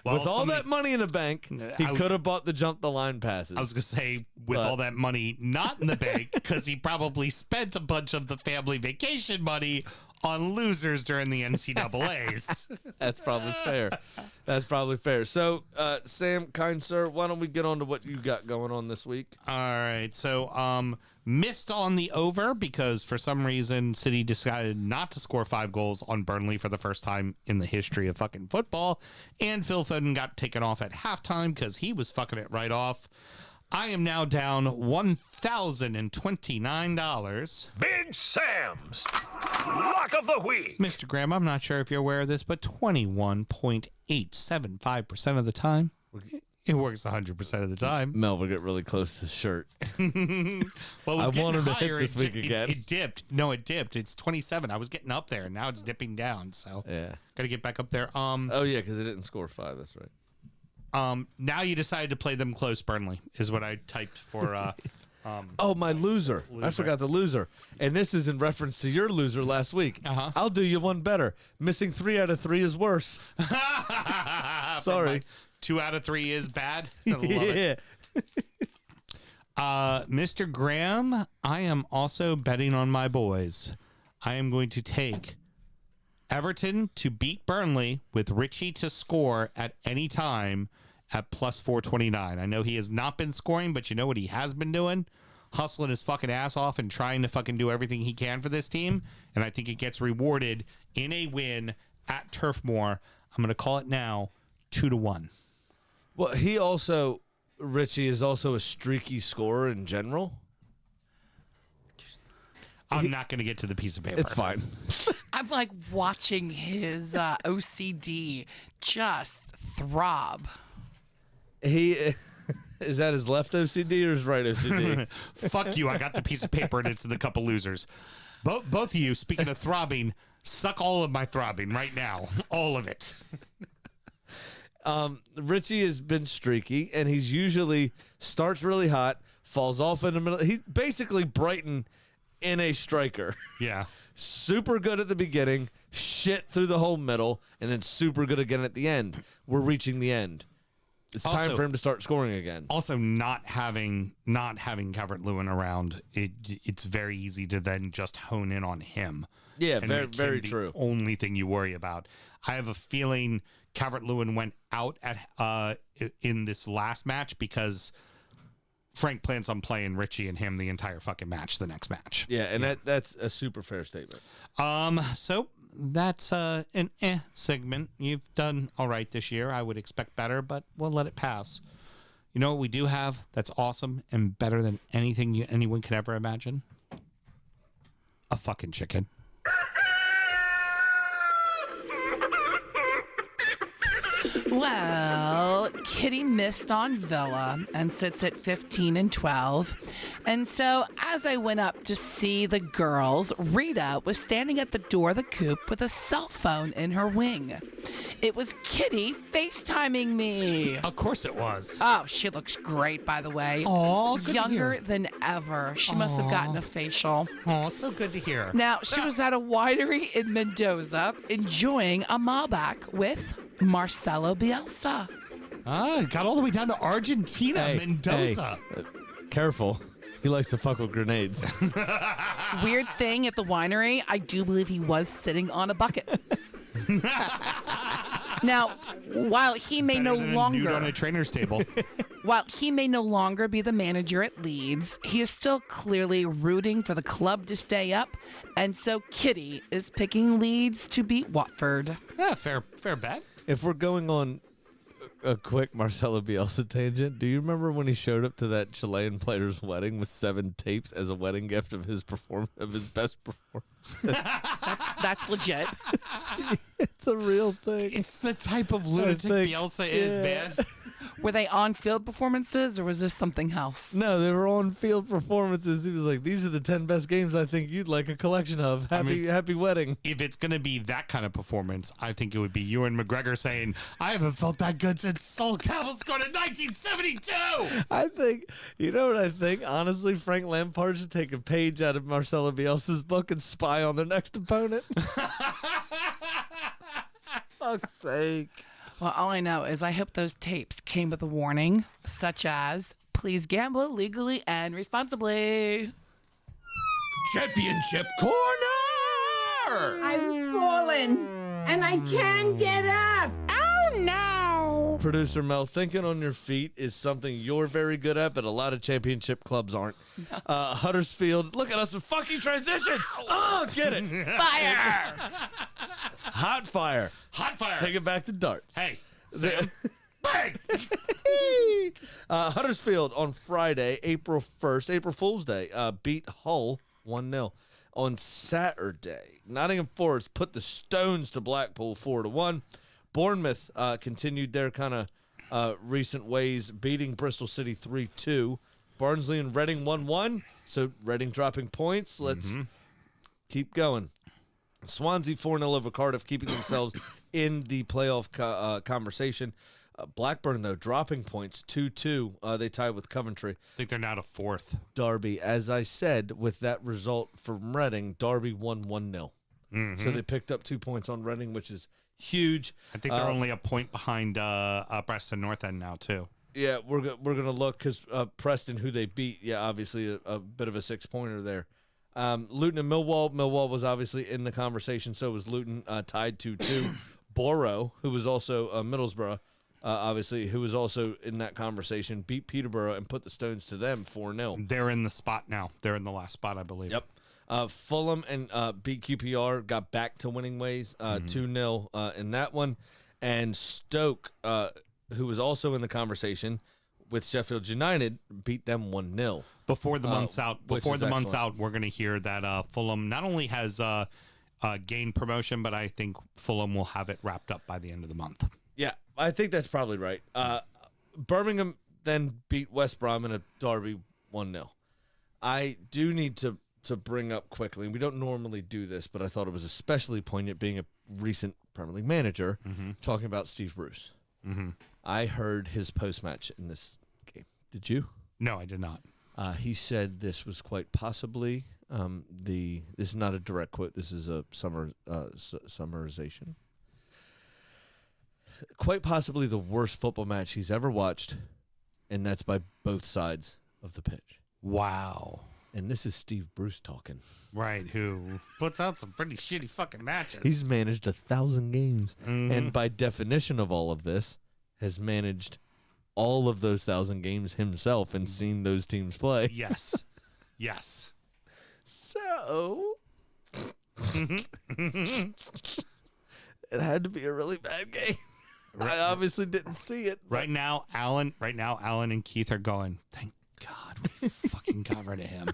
Well, With all that money in the bank, he I- could have bought the jump the line passes. I was going to say, with But- all that money not in the bank, because he probably spent a bunch of the family vacation money on losers during the NCAAs. That's probably fair. That's probably fair. So, Sam, kind sir, why don't we get on to what you got going on this week? All right. So, missed on the over because for some reason City decided not to score 5 goals on Burnley for the first time in the history of fucking football. And Phil Foden got taken off at halftime because he was fucking it right off. I am now down $1,029. Big Sam's Lock of the Week. Mr. Graham, I'm not sure if you're aware of this, but 21.875% of the time, it works 100% of the time. Mel will get really close to the shirt. Well, it was I getting want him to hit higher. this week again. It dipped. No, it dipped. It's 27. I was getting up there, and now it's dipping down. So Yeah. got to get back up there. Oh, yeah, because it didn't score 5. That's right. Now you decided to play them close, Burnley, is what I typed for. Oh, my loser. I forgot the loser. And this is in reference to your loser last week. Uh-huh. I'll do you one better. Missing 3 out of 3 is worse. Sorry. 2 out of 3 is bad. I love it. Yeah. Mr. Graham, I am also betting on my boys. I am going to take Everton to beat Burnley with Richie to score at any time at plus 429. I know he has not been scoring, but you know what he has been doing? Hustling his fucking ass off and trying to fucking do everything he can for this team. And I think it gets rewarded in a win at Turf Moor. I'm going to call it now 2-1. Well, Richie is also a streaky scorer in general. I'm not going to get to the piece of paper. It's fine. I'm like watching his OCD just throb. Is that his left OCD or his right OCD? Fuck you. I got the piece of paper and it's in the cup of losers. Both of you, speaking of throbbing, suck all of my throbbing right now. All of it. Richie has been streaky, and he's usually starts really hot, falls off in the middle. He's basically Brighton in a striker. Yeah. Super good at the beginning, shit through the whole middle, and then super good again at the end. We're reaching the end. It's time Also- for him to start scoring again. Also, not having Calvert-Lewin around, it's very easy to then just hone in on him. Yeah, and very, make him very the true. Only thing you worry about. I have a feeling Calvert-Lewin went out at in this last match because Frank plans on playing Richie and him the entire fucking match, the next match. Yeah, and that's a super fair statement. So that's an segment. You've done all right this year. I would expect better, but we'll let it pass. You know what we do have that's awesome and better than anything anyone could ever imagine? A fucking chicken. Well, Kitty missed on Villa and sits at 15 and 12. And so as I went up to see the girls, Rita was standing at the door of the coop with a cell phone in her wing. It was Kitty FaceTiming me. Of course it was. Oh, she looks great, by the way. Oh, good to Younger hear. than ever. She must have gotten a facial. Oh, so good to hear. Now, she was at a winery in Mendoza enjoying a Malbec with Marcelo Bielsa. Got all the way down to Argentina, Mendoza. Careful. He likes to fuck with grenades. Weird thing at the winery, I do believe he was sitting on a bucket. Now, while he may Better no than a nude longer on a trainer's table. while he may no longer be the manager at Leeds, he is still clearly rooting for the club to stay up, and so Kitty is picking Leeds to beat Watford. Yeah, fair bet. If we're going on a quick Marcelo Bielsa tangent, do you remember when he showed up to that Chilean player's wedding with 7 tapes as a wedding gift of his best performance? That's legit. It's a real thing. It's the type of lunatic think- Bielsa is, man. Were they on-field performances, or was this something else? No, they were on-field performances. He was like, "These are the 10 best games I think you'd like a collection of. Happy wedding." If it's going to be that kind of performance, I think it would be Ewan McGregor saying, I haven't felt that good since Sol Campbell scored in 1972. I think, you know what I think? Honestly, Frank Lampard should take a page out of Marcelo Bielsa's book and spy on their next opponent. Fuck's sake. Well, all I know is I hope those tapes came with a warning, such as, please gamble legally and responsibly. Championship corner! I've fallen and I can't get up. Oh, no. Producer Mel, thinking on your feet is something you're very good at, but a lot of championship clubs aren't. Huddersfield, look at us with fucking transitions. Oh, get it. Fire! Hot fire. Hot fire. Take it back to darts. Hey, Sam. Bang. Huddersfield on Friday, April 1st, April Fool's Day, beat Hull 1-0. On Saturday, Nottingham Forest put the Stones to Blackpool 4-1. Bournemouth continued their kind of recent ways, beating Bristol City 3-2. Barnsley and Reading 1-1. So Reading dropping points. Let's keep going. Swansea 4-0 over Cardiff, keeping themselves in the playoff conversation. Blackburn, though, dropping points 2-2. They tied with Coventry. I think they're now to 4th. Derby, as I said, with that result from Reading, Derby won 1-0. So they picked up 2 points on Reading, which is huge. I think they're only a point behind Preston North End now, too. Yeah, we're gonna look because Preston, who they beat, obviously a bit of a 6-pointer there. Luton and Millwall. Millwall was obviously in the conversation, so was Luton, tied 2-2. Borough, who was also Middlesbrough, obviously, who was also in that conversation, beat Peterborough and put the Stones to them 4-0. They're in the spot now. They're in the last spot, I believe. Yep. Fulham and beat QPR, got back to winning ways, 2-0 in that one. And Stoke, who was also in the conversation with Sheffield United, beat them 1-0. Before the month's out, which is excellent. we're going to hear that Fulham not only has gained promotion, but I think Fulham will have it wrapped up by the end of the month. Yeah, I think that's probably right. Birmingham then beat West Brom in a derby 1-0. I do need to bring up quickly, and we don't normally do this, but I thought it was especially poignant being a recent Premier League manager, talking about Steve Bruce. Mm-hmm. I heard his post-match in this game. Did you? No, I did not. He said this was quite possibly this is not a direct quote. This is a summarization. Quite possibly the worst football match he's ever watched, and that's by both sides of the pitch. Wow. And this is Steve Bruce talking. Right, who puts out some pretty shitty fucking matches. He's managed 1,000 games, and by definition of all of this, has managed all of those 1,000 games himself and seen those teams play. Yes. Yes. So it had to be a really bad game. I obviously didn't see it. Right now, Alan and Keith are going, thank God we fucking got rid of him.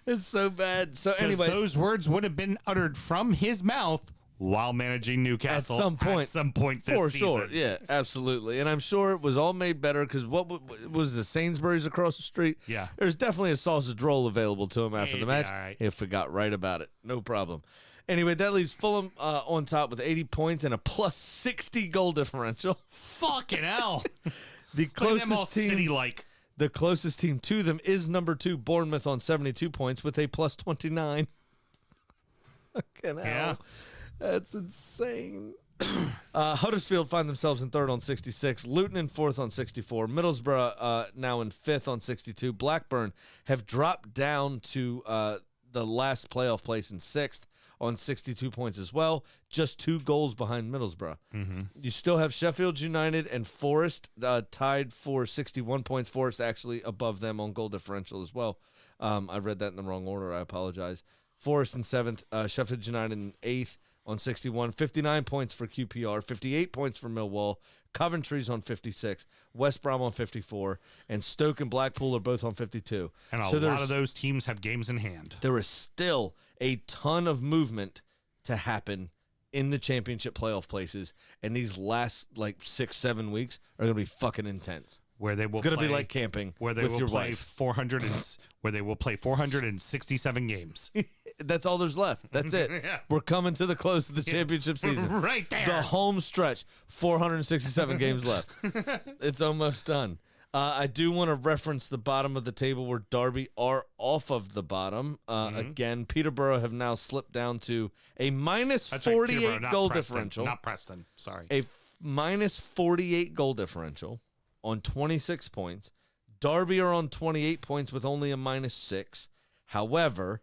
It's so bad. So anyway, those words would have been uttered from his mouth while managing Newcastle at some point this for season. sure. Yeah, absolutely. And I'm sure it was all made better because what was the Sainsbury's across the street? Yeah. There's definitely a sausage roll available to him after the match. All right. He forgot right about it. No problem. Anyway, that leaves Fulham on top with 80 points and a plus 60 goal differential. Fucking hell. The Look at them all closest team, city-like. the closest team to them is number 2 Bournemouth on 72 points with a plus 29. Fucking hell. Yeah. That's insane. Huddersfield find themselves in 3rd on 66. Luton in 4th on 64. Middlesbrough now in 5th on 62. Blackburn have dropped down to the last playoff place in 6th on 62 points as well. Just 2 goals behind Middlesbrough. Mm-hmm. You still have Sheffield United and Forest tied for 61 points. Forest actually above them on goal differential as well. I read that in the wrong order. I apologize. Forest in 7th. Sheffield United in 8th. On 61, 59 points for QPR, 58 points for Millwall, Coventry's on 56, West Brom on 54, and Stoke and Blackpool are both on 52. And a lot of those teams have games in hand. There is still a ton of movement to happen in the championship playoff places, and these last 6-7 weeks are going to be fucking intense. Where they will It's going to be like camping where they with will your play wife. where they will play 467 games. That's all there's left. That's it. Yeah. We're coming to the close of the championship season. Right there. The home stretch, 467 games left. It's almost done. I do want to reference the bottom of the table where Derby are off of the bottom. Again, Peterborough have now slipped down to a minus That's right, 48 Peterborough, not goal Preston, differential. Not Preston. Sorry. A minus 48 goal differential on 26 points. Derby are on 28 points with only a minus 6. However,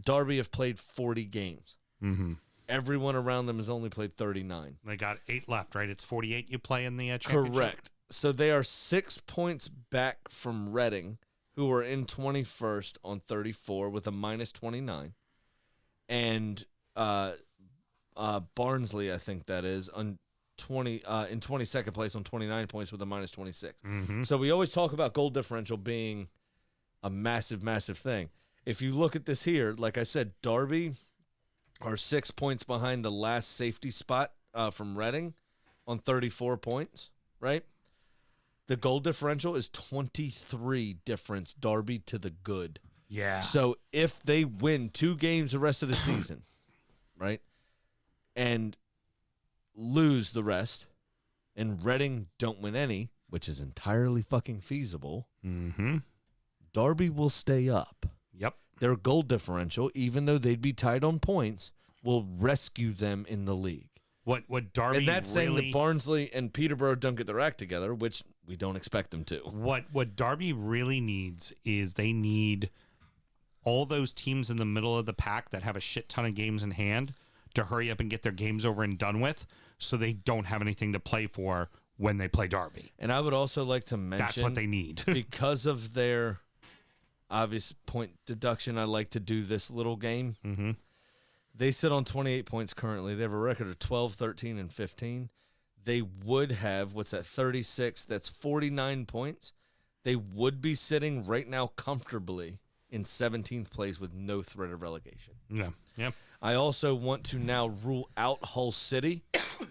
Derby have played 40 games. Mm-hmm. Everyone around them has only played 39. They got 8 left, right? It's 48 you play in the championship? Correct. So they are 6 points back from Reading, who are in 21st on 34 with a minus 29. And Barnsley, I think that is, on in 22nd place on 29 points with a minus 26. Mm-hmm. So we always talk about goal differential being a massive, massive thing. If you look at this here, like I said, Derby are 6 points behind the last safety spot from Reading on 34 points, right? The goal differential is 23 difference Derby to the good. Yeah. So if they win 2 games the rest of the season, right, and lose the rest, and Reading don't win any, which is entirely fucking feasible, Mm-hmm. Derby will stay up. Yep. Their goal differential, even though they'd be tied on points, will rescue them in the league. What Derby And that's saying really, that Barnsley and Peterborough don't get their act together, which we don't expect them to. what Derby really needs is they need all those teams in the middle of the pack that have a shit ton of games in hand to hurry up and get their games over and done with, so they don't have anything to play for when they play Derby. And I would also like to mention, That's what they need. because of their obvious point deduction, I like to do this little game. Mm-hmm. They sit on 28 points currently. They have a record of 12, 13, and 15. They would have, 36? That's 49 points. They would be sitting right now comfortably in 17th place with no threat of relegation. Yeah. Yeah. I also want to now rule out Hull City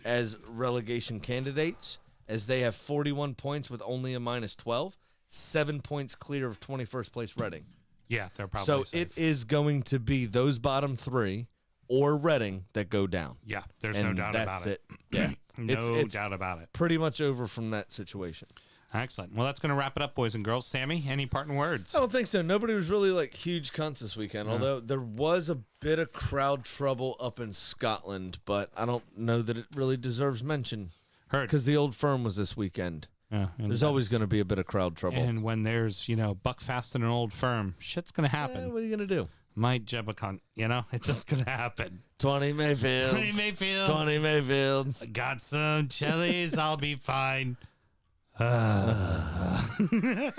as relegation candidates, as they have 41 points with only a minus 12, 7 points clear of 21st place Reading. Yeah, they're probably So safe. it is going to be those bottom 3 or Reading that go down. Yeah, there's And no doubt that's about it. Yeah. No doubt about it. Pretty much over from that situation. Excellent. Well, that's going to wrap it up, boys and girls. Sammy, any parting words? I don't think so. Nobody was really like huge cunts this weekend, although there was a bit of crowd trouble up in Scotland, but I don't know that it really deserves mention. Heard. Because the Old Firm was this weekend. Yeah, there's always going to be a bit of crowd trouble. And when there's, Buckfast and an Old Firm, shit's going to happen. What are you going to do? Might jab a cunt, It's just going to happen. 20 Mayfields. 20 Mayfields. 20 Mayfields. Got some chilies. I'll be fine. Alrighty,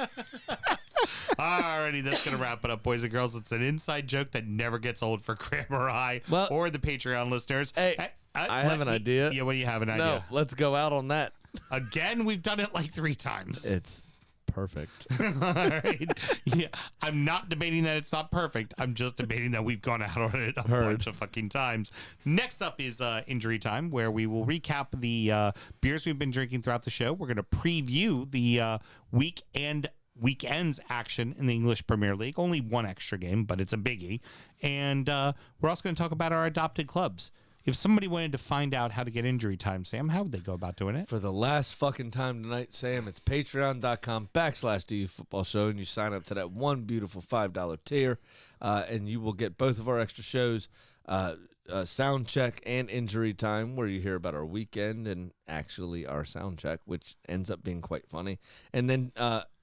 that's going to wrap it up, boys and girls. It's an inside joke that never gets old for Graham or I or the Patreon listeners. Hey, I have an idea. Yeah, what do you have an idea? No, let's go out on that. Again, we've done it like 3 times. It's perfect. All right. Yeah, I'm not debating that it's not perfect. I'm just debating that we've gone out on it a bunch of fucking times. Next up is Injury Time, where we will recap the beers we've been drinking throughout the show. We're going to preview the weekend's action in the English Premier League. Only one extra game, but it's a biggie. And we're also going to talk about our adopted clubs. If somebody wanted to find out how to get Injury Time, Sam, how would they go about doing it? For the last fucking time tonight, Sam, it's patreon.com/DU Football Show, and you sign up to that one beautiful $5 tier, and you will get both of our extra shows, Sound Check and Injury Time, where you hear about our weekend and actually our sound check, which ends up being quite funny. And then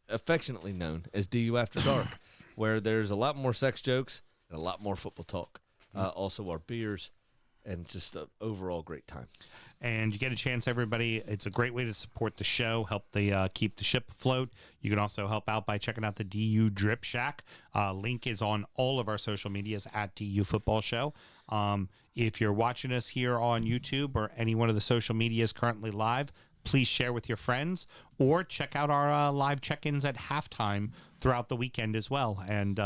affectionately known as DU After Dark, where there's a lot more sex jokes and a lot more football talk. Also our beers. And just an overall great time. And you get a chance, everybody. It's a great way to support the show, help keep the ship afloat. You can also help out by checking out the DU Drip Shack. Link is on all of our social medias at DU Football Show. If you're watching us here on YouTube or any one of the social medias currently live, please share with your friends or check out our live check-ins at halftime throughout the weekend as well. And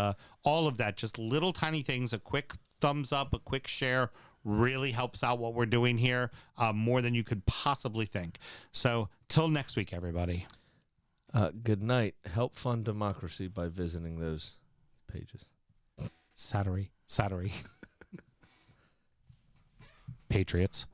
all of that, just little tiny things, a quick thumbs up, a quick share, really helps out what we're doing here more than you could possibly think. So till next week, everybody. Good night. Help fund democracy by visiting those pages. Saturday. Patriots.